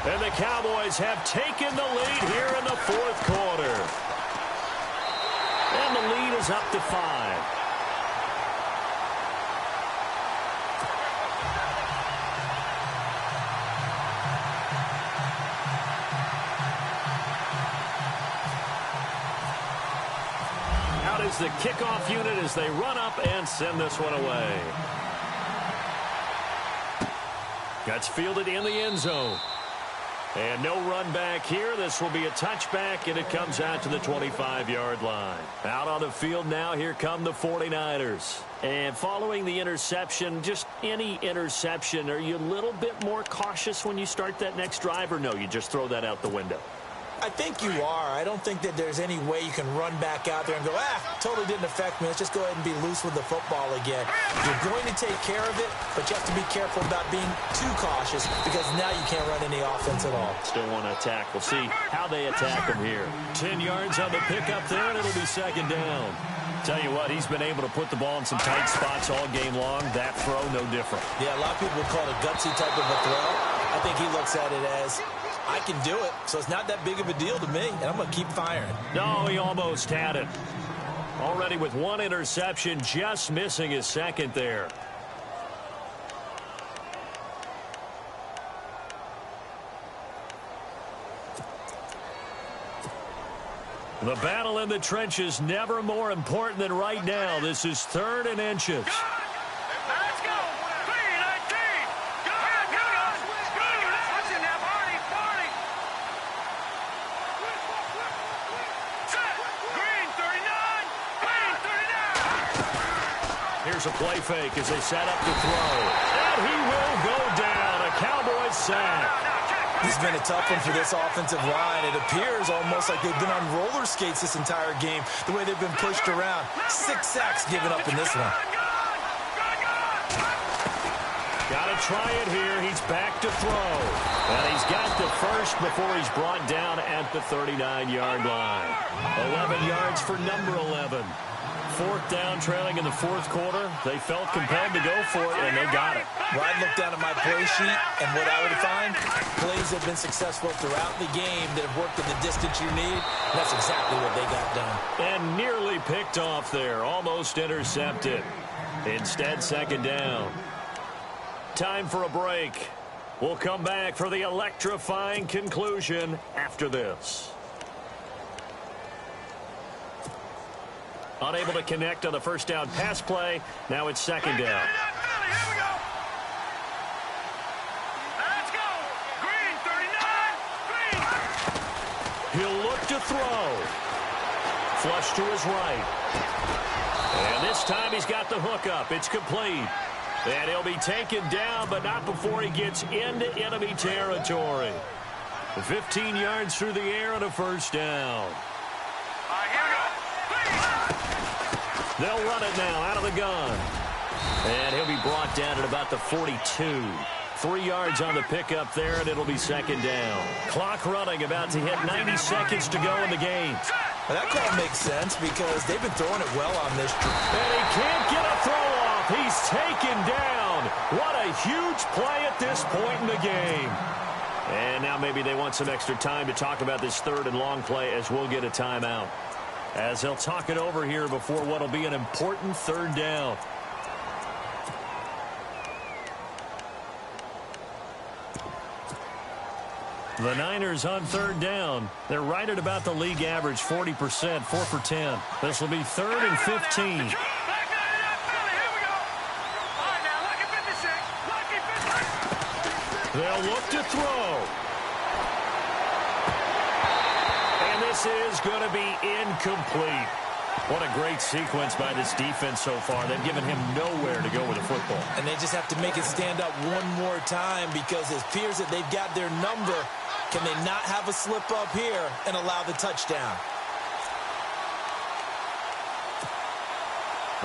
And the Cowboys have taken the lead here in the fourth quarter. And the lead is up to 5. Out is the kickoff unit as they run up and send this one away. That's fielded in the end zone. And no run back here. This will be a touchback, and it comes out to the 25-yard line. Out on the field now, here come the 49ers. And following the interception, just any interception, are you a little bit more cautious when you start that next drive, or no, you just throw that out the window? I think you are. I don't think that there's any way you can run back out there and go, totally didn't affect me. Let's just go ahead and be loose with the football again. You're going to take care of it, but you have to be careful about being too cautious because now you can't run any offense at all. Still want to attack. We'll see how they attack them here. 10 yards on the pickup there, and it'll be second down. Tell you what, he's been able to put the ball in some tight spots all game long. That throw, no different. Yeah, a lot of people would call it a gutsy type of a throw. I think he looks at it as, I can do it, so it's not that big of a deal to me, and I'm going to keep firing. No, he almost had it. Already with one interception, just missing his second there. The battle in the trenches never more important than right now. This is 3rd and inches. Let's go. 3-19. What's in there, Barney? Set. Green 39. Green 39. Here's a play fake as they set up to throw. And he will go down. A Cowboys sack. This has been a tough one for this offensive line. It appears almost like they've been on roller skates this entire game, the way they've been pushed around. 6 sacks given up in this one. Got to try it here. He's back to throw. And he's got the first before he's brought down at the 39-yard line. 11 yards for number 11. 4th down, trailing in the fourth quarter. They felt compelled to go for it, and they got it. Well, I'd look down at my play sheet, and what I would find, plays have been successful throughout the game that have worked at the distance you need. And that's exactly what they got done. And nearly picked off there, almost intercepted. Instead, second down. Time for a break. We'll come back for the electrifying conclusion after this. Unable to connect on the first down pass play. Now it's second down. Here we go. Let's go. Green 39. Green. He'll look to throw. Flush to his right. And this time he's got the hook up. It's complete. And he'll be taken down, but not before he gets into enemy territory. 15 yards through the air and a first down. Here we go. They'll run it now out of the gun. And he'll be brought down at about the 42. 3 yards on the pickup there, and it'll be second down. Clock running, about to hit 90 seconds to go in the game. Well, that call makes sense because they've been throwing it well on this drive. And he can't get a throw off. He's taken down. What a huge play at this point in the game. And now maybe they want some extra time to talk about this 3rd and long play as we'll get a timeout. As they'll talk it over here before what will be an important 3rd down. The Niners on 3rd down. They're right at about the league average, 40%, 4 for 10. This will be 3rd and 15. They'll look to throw. And this is going to be incomplete. What a great sequence by this defense so far. They've given him nowhere to go with the football. And they just have to make it stand up one more time because it appears that they've got their number. Can they not have a slip up here and allow the touchdown?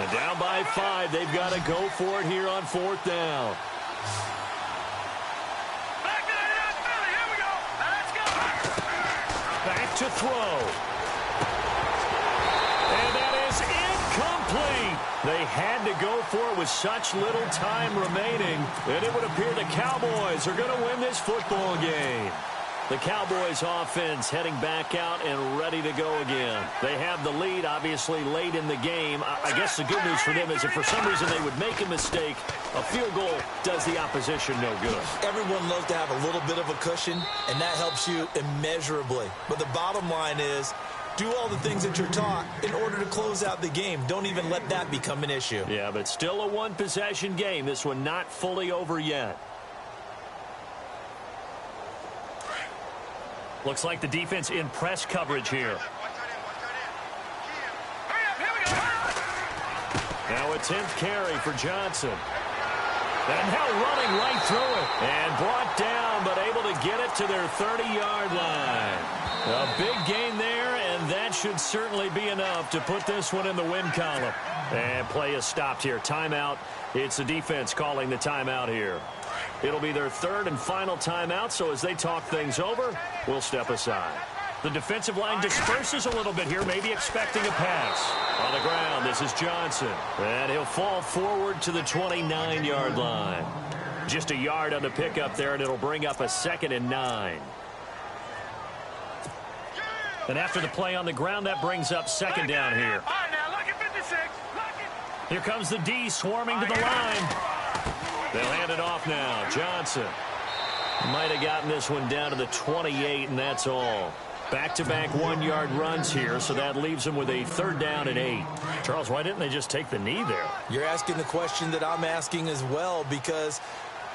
And down by 5, they've got to go for it here on 4th down. Back to the Philly. Here we go. Let's go. Back to throw. And that is incomplete. They had to go for it with such little time remaining, and it would appear the Cowboys are going to win this football game. The Cowboys offense heading back out and ready to go again. They have the lead, obviously, late in the game. I guess the good news for them is if for some reason they would make a mistake, a field goal does the opposition no good. Everyone loves to have a little bit of a cushion, and that helps you immeasurably. But the bottom line is, do all the things that you're taught in order to close out the game. Don't even let that become an issue. Yeah, but still a one-possession game. This one not fully over yet. Looks like the defense in press coverage here. Now a 10th carry for Johnson. And now running right through it. And brought down, but able to get it to their 30-yard line. A big gain there, and that should certainly be enough to put this one in the win column. And play is stopped here. Timeout. It's the defense calling the timeout here. It'll be their 3rd and final timeout, so as they talk things over, we'll step aside. The defensive line disperses a little bit here, maybe expecting a pass. On the ground, this is Johnson. And he'll fall forward to the 29-yard line. Just a yard on the pickup there, and it'll bring up a 2nd and 9. And after the play on the ground, that brings up 2nd down here. All right, now, look at 56. Here comes the D swarming to the line. They'll hand it off now. Johnson might have gotten this one down to the 28, and that's all. Back-to-back 1-yard runs here, so that leaves them with a 3rd down and 8. Charles, why didn't they just take the knee there? You're asking the question that I'm asking as well, because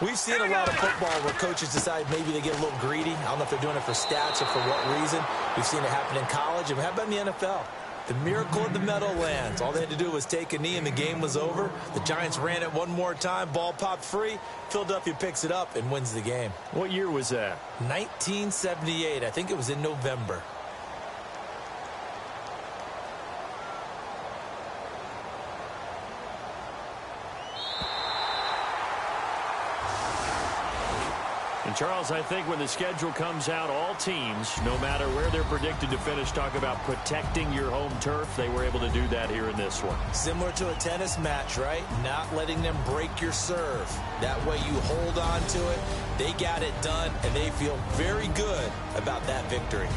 we've seen a lot of football where coaches decide maybe they get a little greedy. I don't know if they're doing it for stats or for what reason. We've seen it happen in college, and how about in the NFL? The miracle of the Meadowlands. All they had to do was take a knee and the game was over. The Giants ran it one more time. Ball popped free. Philadelphia picks it up and wins the game. What year was that? 1978. I think it was in November. And, Charles, I think when the schedule comes out, all teams, no matter where they're predicted to finish, talk about protecting your home turf. They were able to do that here in this one. Similar to a tennis match, right? Not letting them break your serve. That way you hold on to it. They got it done, and they feel very good about that victory.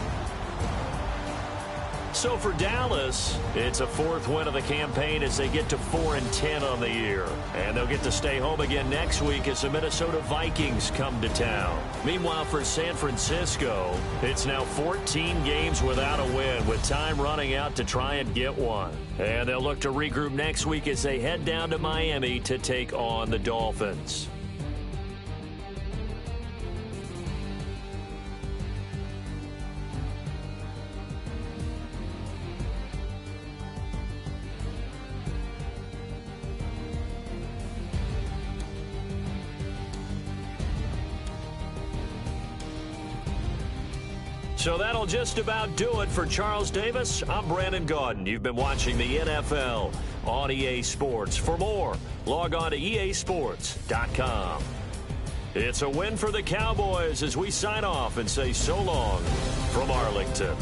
So for Dallas, it's a 4th win of the campaign as they get to 4-10 on the year. And they'll get to stay home again next week as the Minnesota Vikings come to town. Meanwhile, for San Francisco, it's now 14 games without a win, with time running out to try and get one. And they'll look to regroup next week as they head down to Miami to take on the Dolphins. So that'll just about do it for Charles Davis. I'm Brandon Gaudin. You've been watching the NFL on EA Sports. For more, log on to easports.com. It's a win for the Cowboys as we sign off and say so long from Arlington.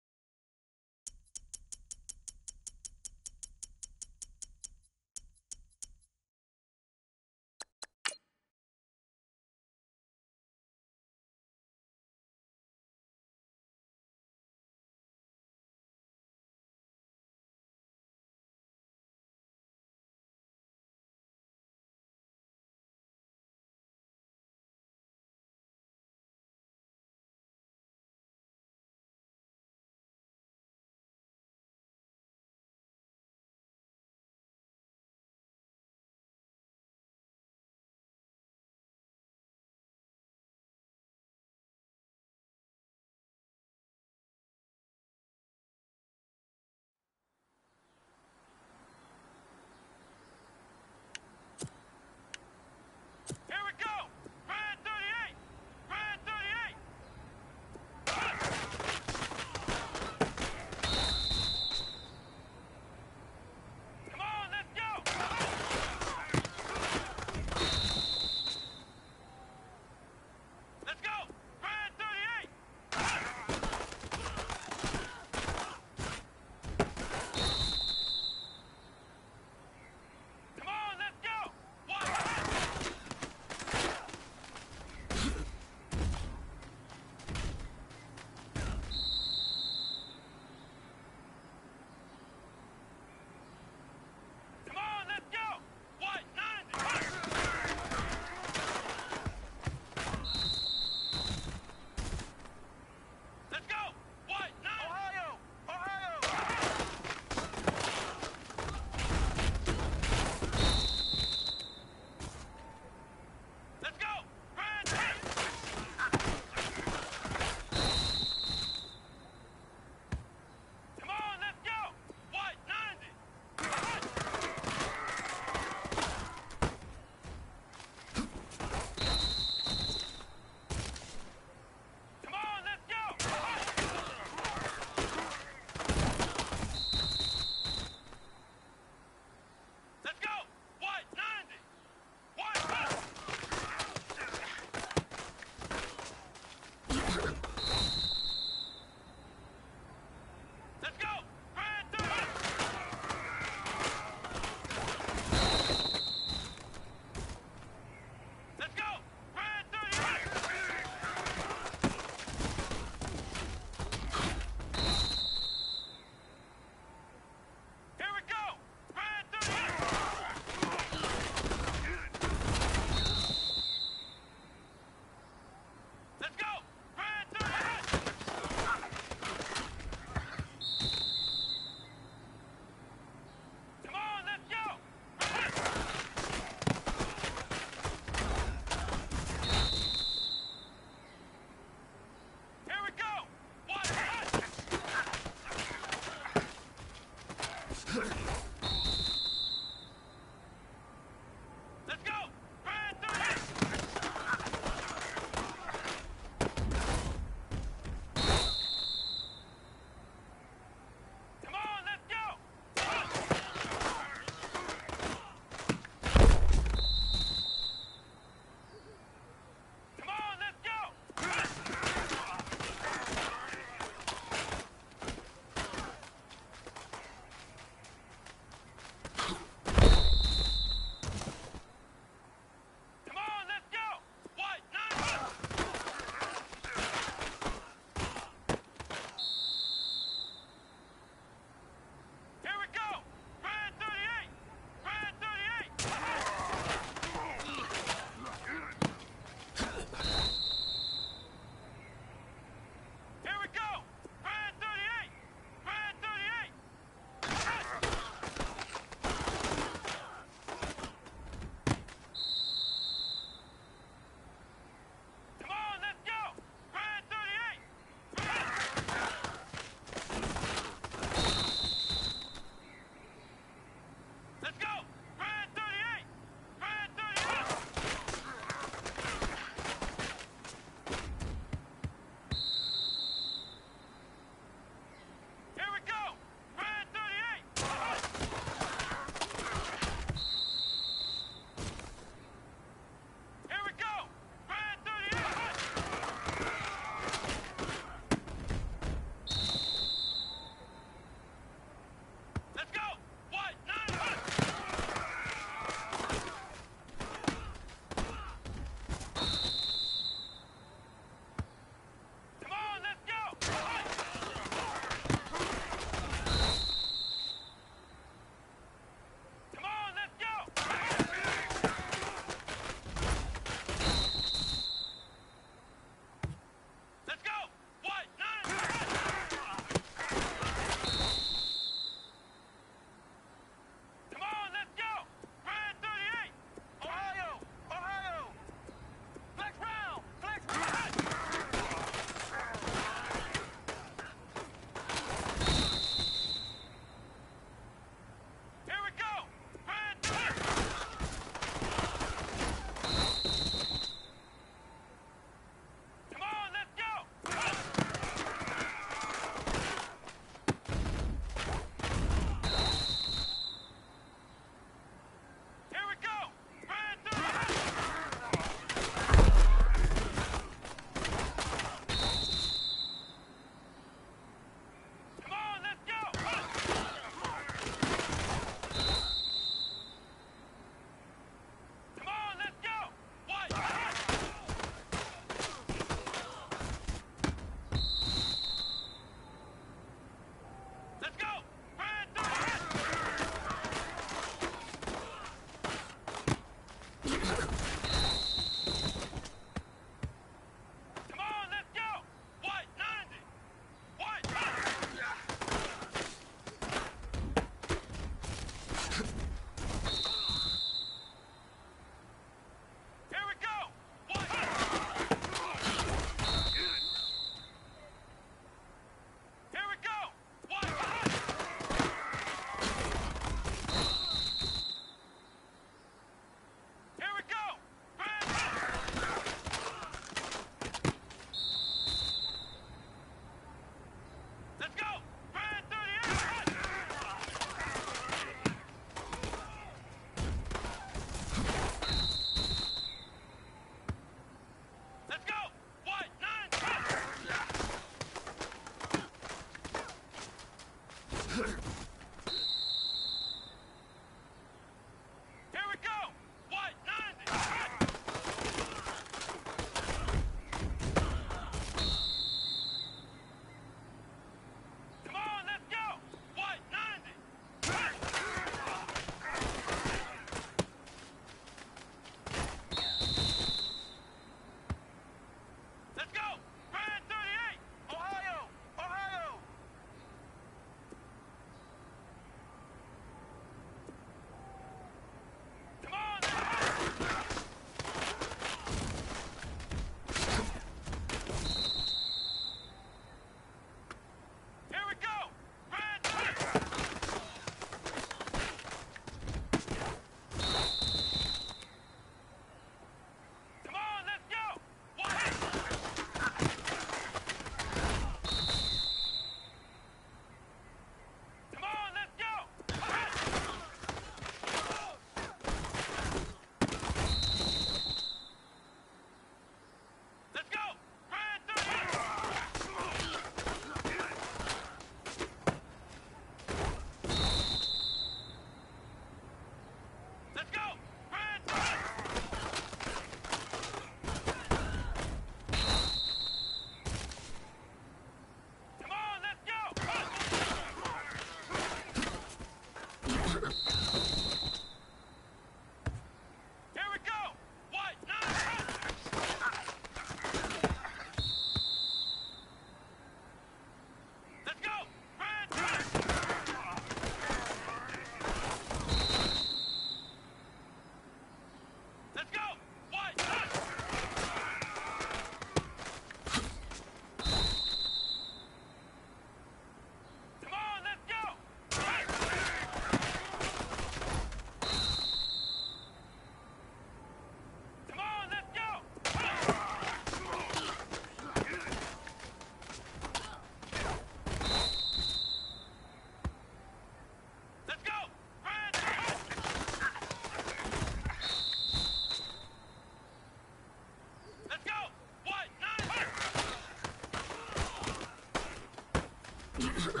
we go.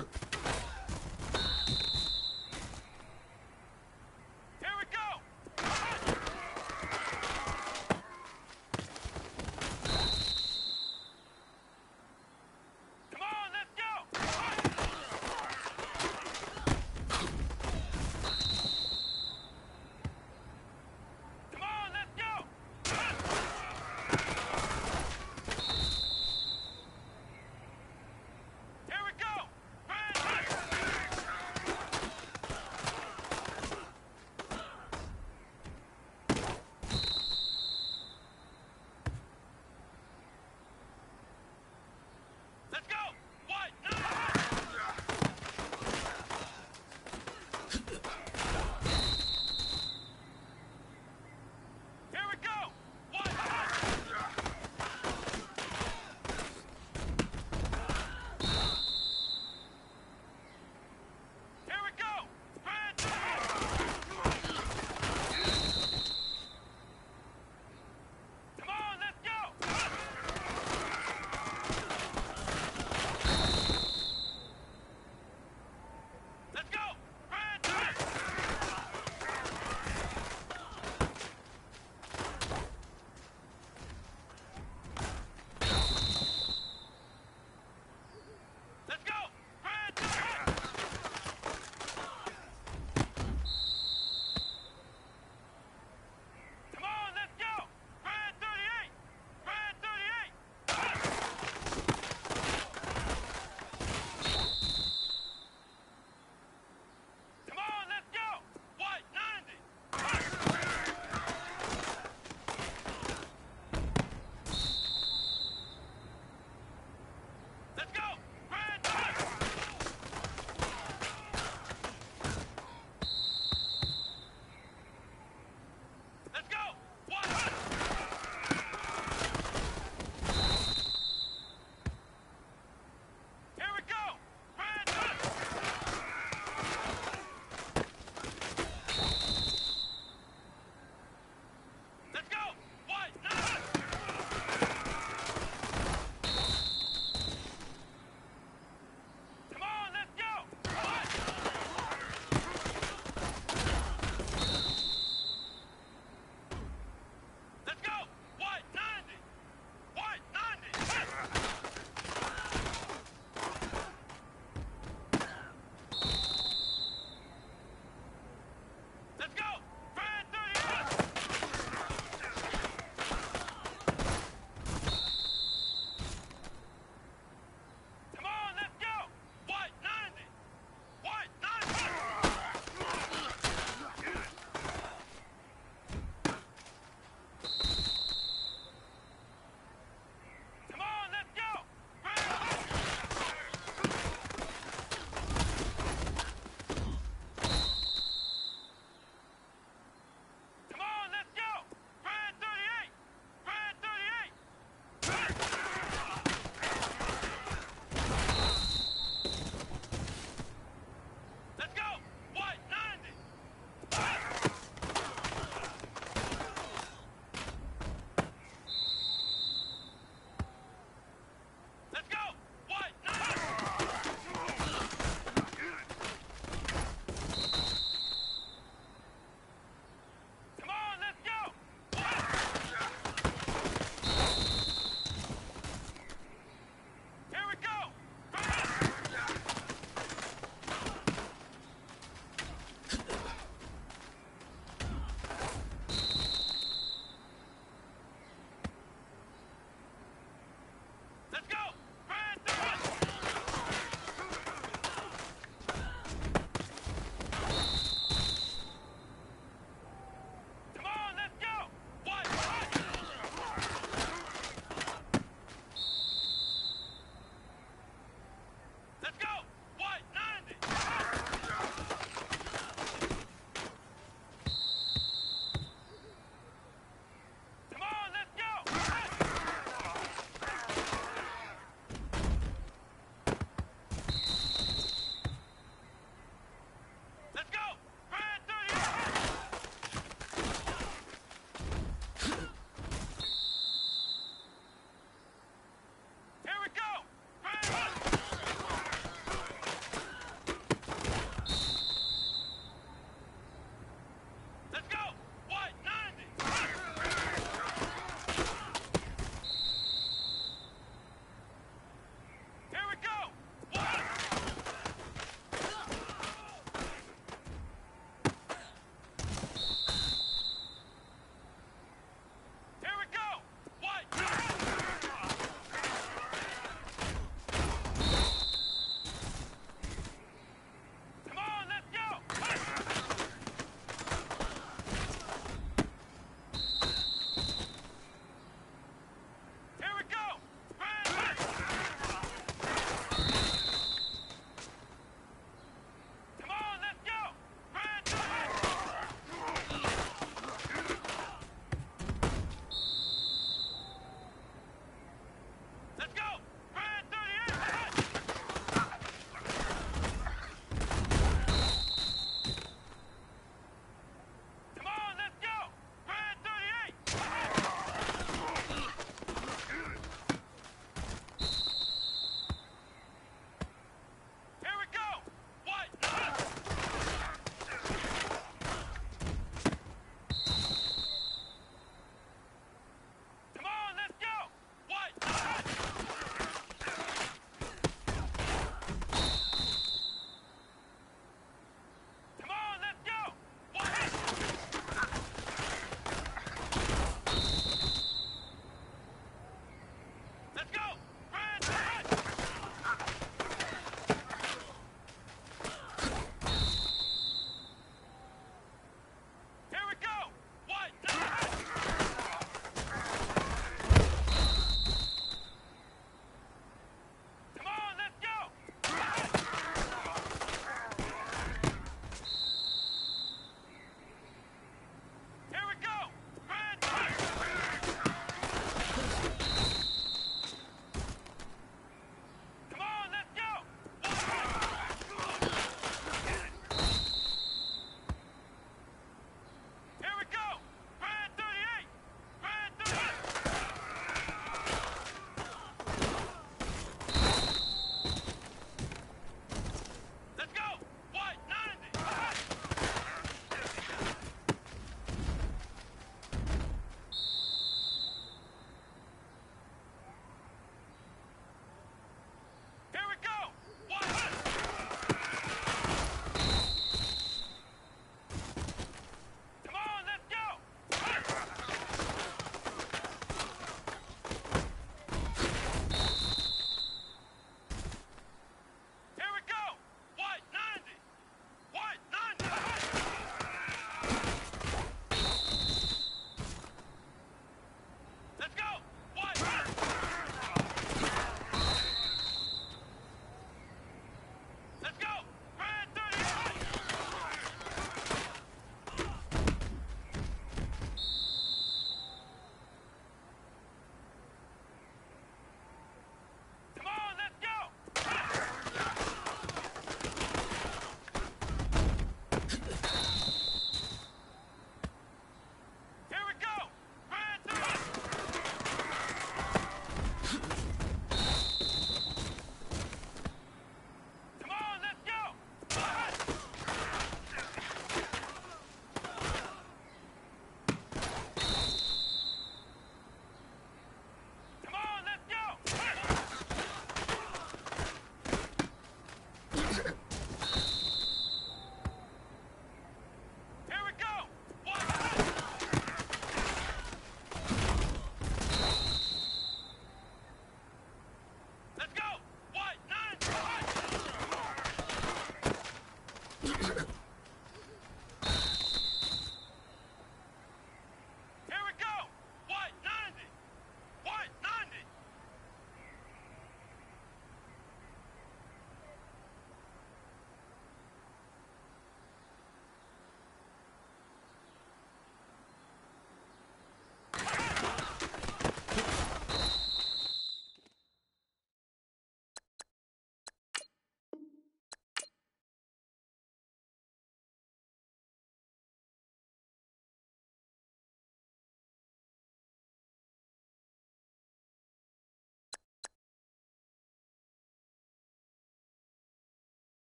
Come on, let's go. Come on, let's go. Here we go. Friends.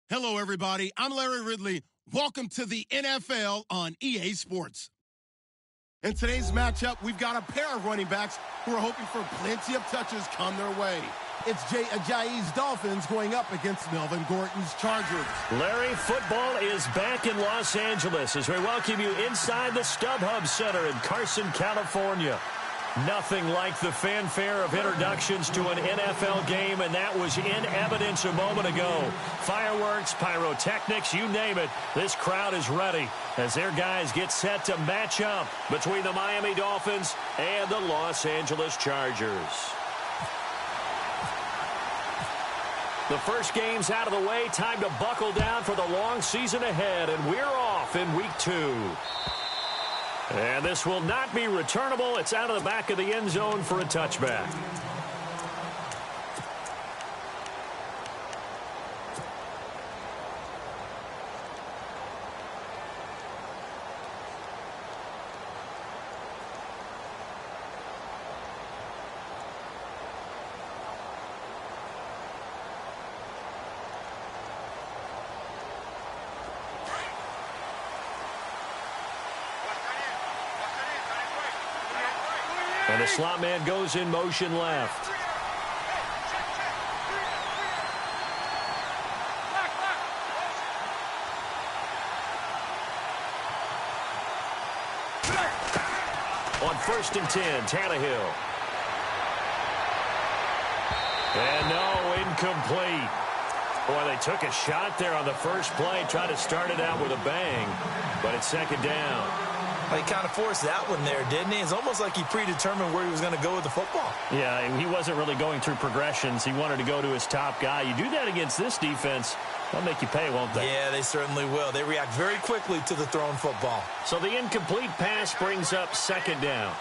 Hello, everybody. I'm Larry Ridley. Welcome to the NFL on EA Sports. In today's matchup, we've got a pair of running backs who are hoping for plenty of touches come their way. It's Jay Ajayi's Dolphins going up against Melvin Gordon's Chargers. Larry, football is back in Los Angeles as we welcome you inside the StubHub Center in Carson, California. Nothing like the fanfare of introductions to an NFL game, and that was in evidence a moment ago. Fireworks, pyrotechnics, you name it. This crowd is ready as their guys get set to match up between the Miami Dolphins and the Los Angeles Chargers. The first game's out of the way. Time to buckle down for the long season ahead, and we're off in week 2. And this will not be returnable. It's out of the back of the end zone for a touchback. And the slot man goes in motion left. On 1st and 10, Tannehill. And no, incomplete. Boy, they took a shot there on the first play, tried to start it out with a bang, but it's 2nd down. Well, he kind of forced that one there, didn't he? It's almost like he predetermined where he was going to go with the football. Yeah, he wasn't really going through progressions. He wanted to go to his top guy. You do that against this defense, they'll make you pay, won't they? Yeah, they certainly will. They react very quickly to the thrown football. So the incomplete pass brings up 2nd down.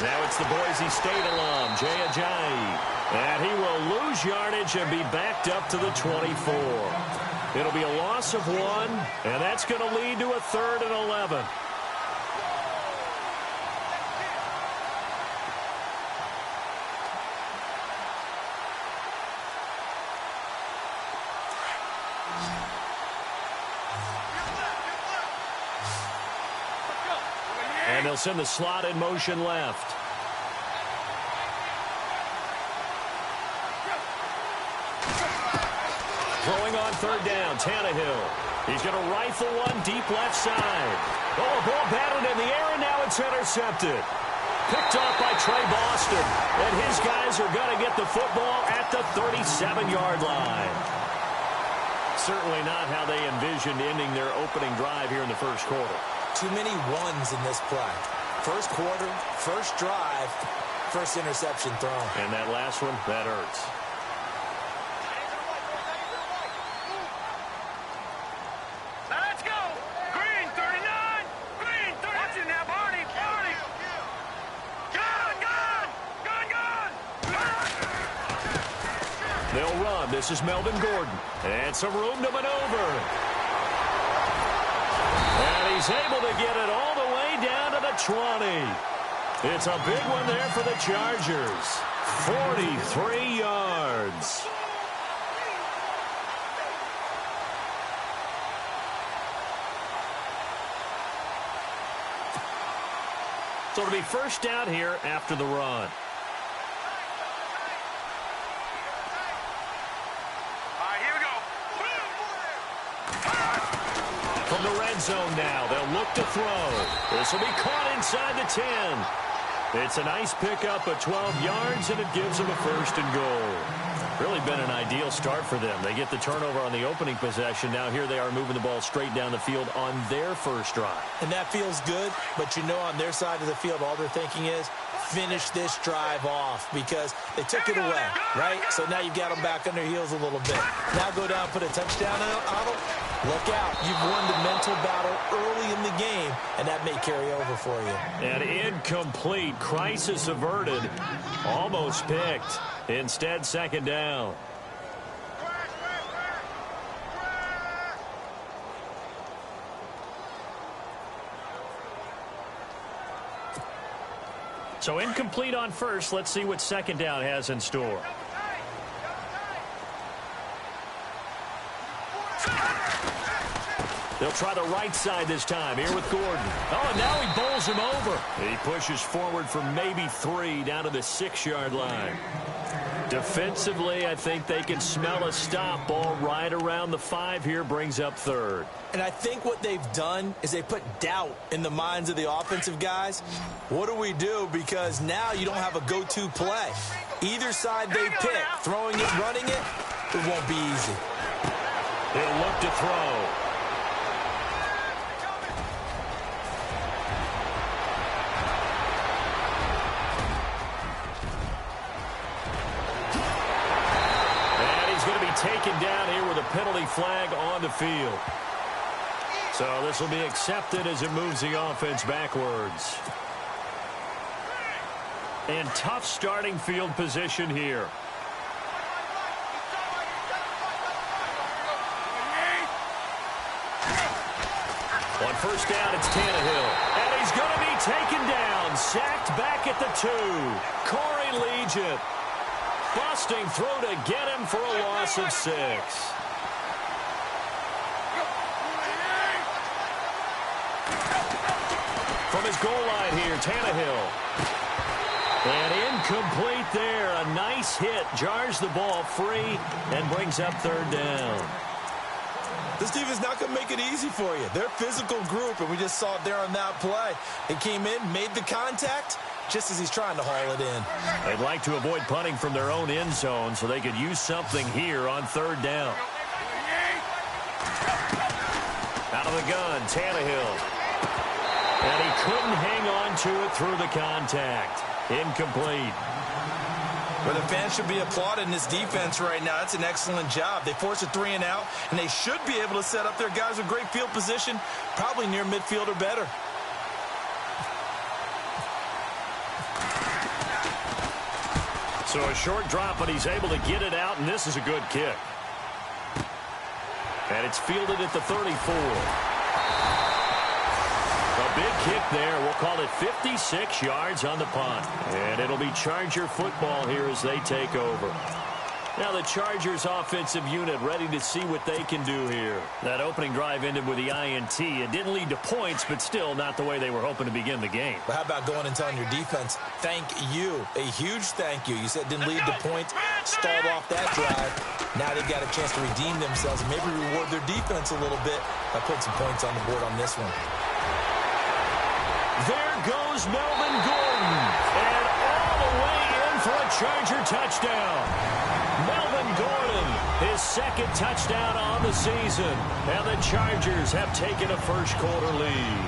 Now it's the Boise State alum, Jay Ajayi. And he will lose yardage and be backed up to the 24. It'll be a loss of 1, and that's going to lead to a 3rd and 11. they'll send the slot in motion left. Throwing on third down, Tannehill. He's going to rifle one deep left side. Oh, a ball batted in the air, and now it's intercepted. Picked off by Trey Boston. And his guys are going to get the football at the 37-yard line. Certainly not how they envisioned ending their opening drive here in the first quarter. Too many ones in this play. First quarter, first drive, first interception thrown. And that last one, that hurts. Let's go. Green, 39. Green, 30. Watch it now, Barney. Barney. Gun. They'll run. This is Melvin Gordon. And some room to maneuver. And he's able to get it all the way down to the 20. It's a big one there for the Chargers. 43 yards. So it'll be first down here after the run. From the red zone now, they'll look to throw. This will be caught inside the 10. It's a nice pickup of 12 yards, and it gives them a first and goal. Really been an ideal start for them. They get the turnover on the opening possession. Now here they are moving the ball straight down the field on their first drive. And that feels good, but you know on their side of the field, all they're thinking is, finish this drive off because they took it away, right? So now you've got them back on their heels a little bit. Now go down, put a touchdown on them. Look out. You've won the mental battle early in the game, and that may carry over for you. And incomplete. Crisis averted. Almost picked. Instead, second down. So incomplete on first. Let's see what second down has in store. They'll try the right side this time here with Gordon. Oh, and now he bowls him over. He pushes forward for maybe 3 down to the 6-yard line. Defensively, I think they can smell a stop. Ball right around the 5 here, brings up third. And I think what they've done is they put doubt in the minds of the offensive guys. What do we do? Because now you don't have a go-to play. Either side they pick, throwing it, running it, it won't be easy. They'll look to throw. Taken down here with a penalty flag on the field. So this will be accepted as it moves the offense backwards. And tough starting field position here. On first down, it's Tannehill. And he's going to be taken down. Sacked back at the 2. Corey Legent. Busting through to get him for a loss of 6. From his goal line here, Tannehill. And incomplete there. A nice hit. Jars the ball free and brings up third down. This defense not going to make it easy for you. They're a physical group, and we just saw it there on that play. They came in, made the contact, just as he's trying to haul it in. They'd like to avoid punting from their own end zone so they could use something here on third down. Out of the gun, Tannehill. And he couldn't hang on to it through the contact. Incomplete. Well, the fans should be applauding this defense right now. That's an excellent job. They forced a 3 and out, and they should be able to set up their guys with great field position, probably near midfield or better. So a short drop, but he's able to get it out, and this is a good kick. And it's fielded at the 34. A big kick there. We'll call it 56 yards on the punt. And it'll be Charger football here as they take over. Now the Chargers offensive unit ready to see what they can do here. That opening drive ended with the INT. It didn't lead to points, but still not the way they were hoping to begin the game. But how about going and telling your defense, thank you, a huge thank you. You said it didn't lead to points, stalled off that drive. Now they've got a chance to redeem themselves and maybe reward their defense a little bit by putting some points on the board on this one. There goes Melvin Gordon, and all the way in for a Charger touchdown. Melvin Gordon, his second touchdown on the season, and the Chargers have taken a first-quarter lead.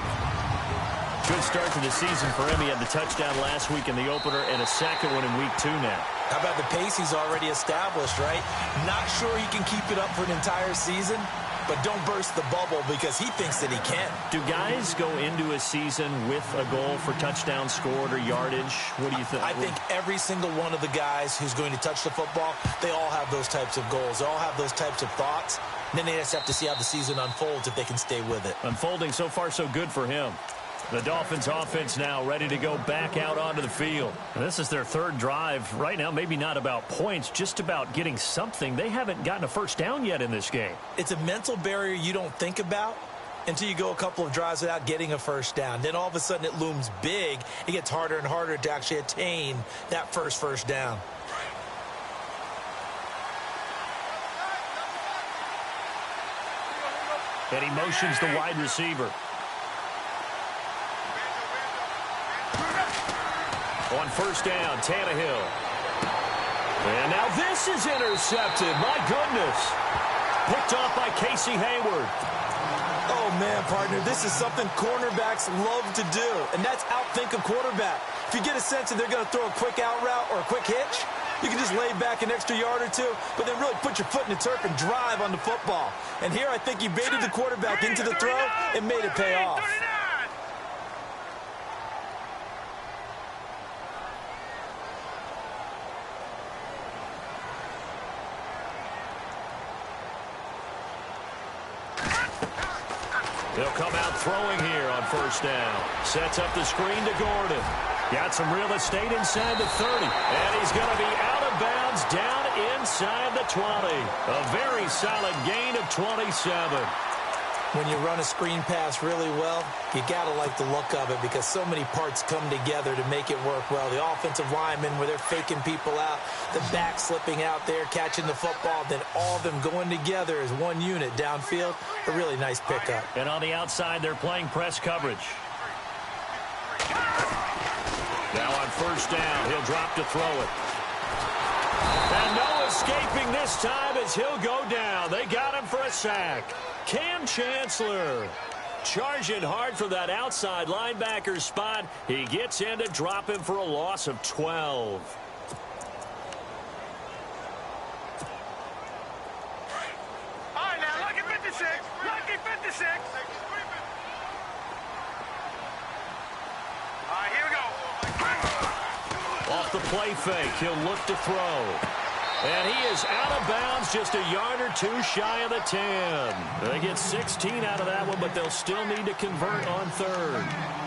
Good start to the season for him. He had the touchdown last week in the opener and a second one in week 2 now. How about the pace he's already established, right? Not sure he can keep it up for an entire season, but don't burst the bubble because he thinks that he can. Do guys go into a season with a goal for touchdowns scored or yardage? What do you think? I think every single one of the guys who's going to touch the football, they all have those types of goals. They all have those types of thoughts. And then they just have to see how the season unfolds if they can stay with it. Unfolding so far so good for him. The Dolphins offense now ready to go back out onto the field. And this is their third drive. Right now, maybe not about points, just about getting something. They haven't gotten a first down yet in this game. It's a mental barrier you don't think about until you go a couple of drives without getting a first down. Then all of a sudden it looms big. It gets harder and harder to actually attain that first down. And he motions the wide receiver. On first down, Tannehill. And now this is intercepted. My goodness. Picked off by Casey Hayward. Oh, man, partner, this is something cornerbacks love to do, and that's outthink a quarterback. If you get a sense that they're going to throw a quick out route or a quick hitch, you can just lay back an extra yard or two, but then really put your foot in the turf and drive on the football. And here I think he baited the quarterback into the throw and made it pay off. He'll come out throwing here on first down. Sets up the screen to Gordon. Got some real estate inside the 30. And he's going to be out of bounds down inside the 20. A very solid gain of 27. When you run a screen pass really well, you got to like the look of it because so many parts come together to make it work well. The offensive linemen where they're faking people out, the back slipping out there, catching the football, then all of them going together as one unit downfield. A really nice pickup. And on the outside, they're playing press coverage. Now on first down, he'll drop to throw it. And no escaping this time as he'll go down. They got him for a sack. Cam Chancellor charging hard for that outside linebacker spot. He gets in to drop him for a loss of 12. All right, now, lucky 56. Lucky 56. All right, here we go. Off the play fake, he'll look to throw. And he is out of bounds, just a yard or two shy of the 10. They get 16 out of that one, but they'll still need to convert on third.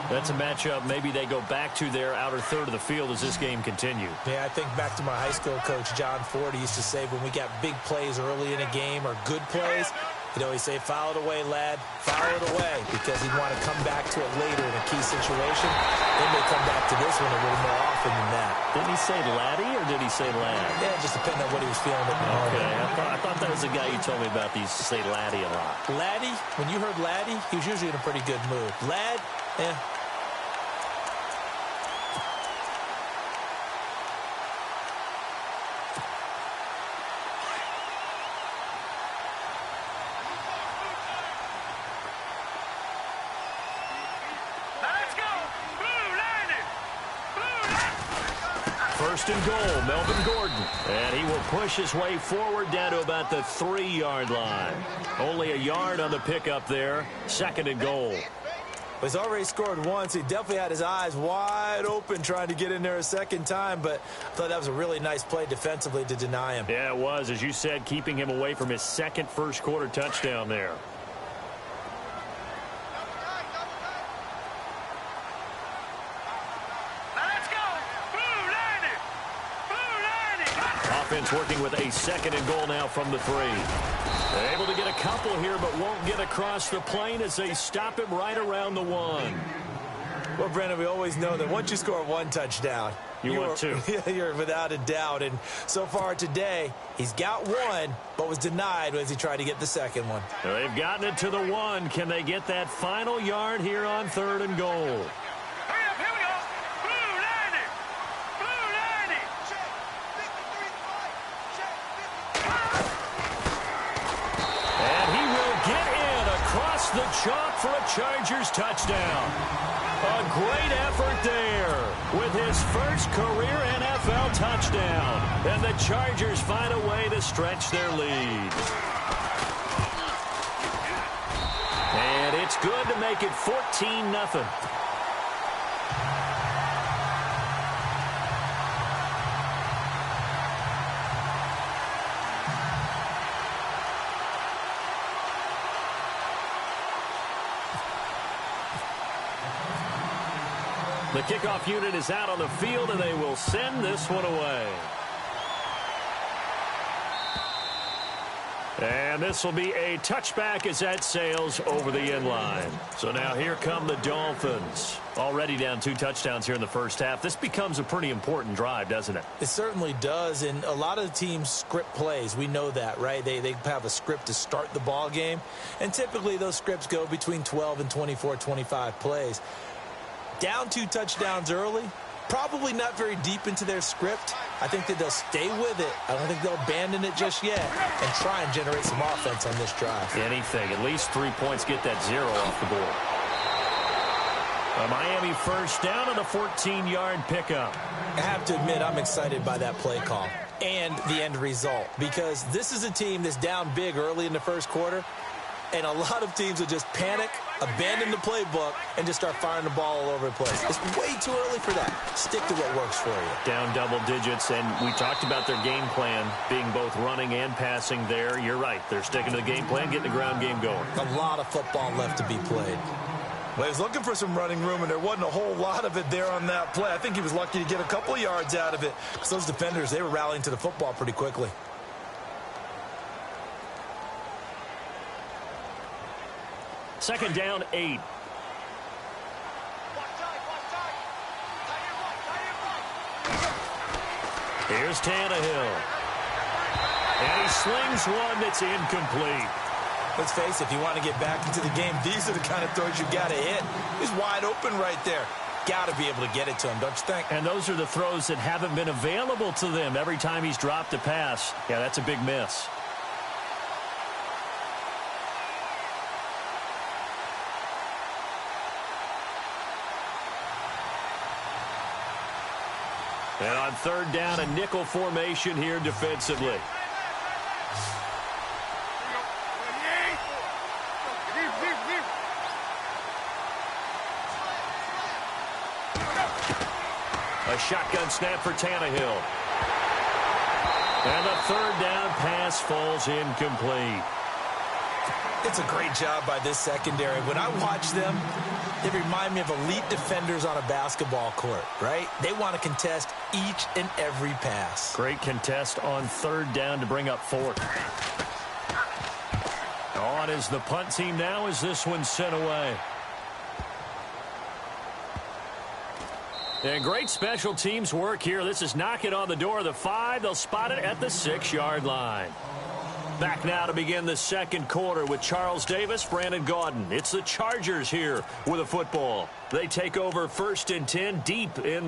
That's a matchup maybe they go back to their outer third of the field as this game continues. Yeah, I think back to my high school coach, John Ford. He used to say when we got big plays early in a game or good plays, he'd always say, foul it away, lad, foul it away, because he'd want to come back to it later in a key situation. They may come back to this one a little more often than that. Didn't he say laddie or did he say lad? Yeah, just depending on what he was feeling at the moment. Okay, I thought that was the guy you told me about. These say laddie a lot. Laddie, when you heard laddie, he was usually in a pretty good mood. Lad, yeah. First and goal, Melvin Gordon. And he will push his way forward down to about the 3-yard line. Only a yard on the pickup there. Second and goal. He's already scored once. He definitely had his eyes wide open trying to get in there a second time, but I thought that was a really nice play defensively to deny him. Yeah, it was, as you said, keeping him away from his second first-quarter touchdown there. defense working with a 2nd and goal now from the 3. They're able to get a couple here, but won't get across the plane as they stop him right around the 1. Well, Brendan, we always know that once you score 1 touchdown, want 2. You're without a doubt. And so far today, he's got 1, but was denied as he tried to get the 2nd one. They've gotten it to the 1. Can they get that final yard here on 3rd and goal? Hurry up, here we go. Blue 90. Blue 90. Check. 53. And he will get in across the chalk for a Chargers touchdown. A great effort there with his first career NFL touchdown. And the Chargers find a way to stretch their lead. And it's good to make it 14-0. The kickoff unit is out on the field, and they will send this one away. And this will be a touchback as that sails over the end line. So now here come the Dolphins. Already down 2 touchdowns here in the first half. This becomes a pretty important drive, doesn't it? It certainly does, and a lot of the teams script plays. We know that, right? They have a script to start the ball game, and typically those scripts go between 12 and 24, 25 plays. Down 2 touchdowns early, probably not very deep into their script. I think that they'll stay with it. I don't think they'll abandon it just yet and try and generate some offense on this drive. Anything. At least 3 points, get that 0 off the board. A Miami first down and a 14-yard pickup. I have to admit, I'm excited by that play call and the end result, because this is a team that's down big early in the first quarter, and a lot of teams will just panic, abandon the playbook, and just start firing the ball all over the place. It's way too early for that. Stick to what works for you. Down double digits, and we talked about their game plan being both running and passing there. You're right. They're sticking to the game plan, getting the ground game going. A lot of football left to be played. Well, he was looking for some running room, and there wasn't a whole lot of it there on that play. I think he was lucky to get a couple yards out of it, because those defenders, they were rallying to the football pretty quickly. Second down, 8. Here's Tannehill. And he slings one that's incomplete. Let's face it, if you want to get back into the game, these are the kind of throws you got to hit. He's wide open right there. Got to be able to get it to him, don't you think? And those are the throws that haven't been available to them every time he's dropped a pass. Yeah, that's a big miss. And on third down, a nickel formation here defensively. A shotgun snap for Tannehill. And the third down pass falls incomplete. It's a great job by this secondary. When I watch them, they remind me of elite defenders on a basketball court, right? They want to contest each and every pass. Great contest on third down to bring up fourth. On is the punt team now as this one's sent away. And great special teams work here. This is knocking on the door of the 5. They'll spot it at the 6-yard line. Back now to begin the second quarter with Charles Davis, Brandon Gaudin. It's the Chargers here with a football. They take over 1st and 10 deep in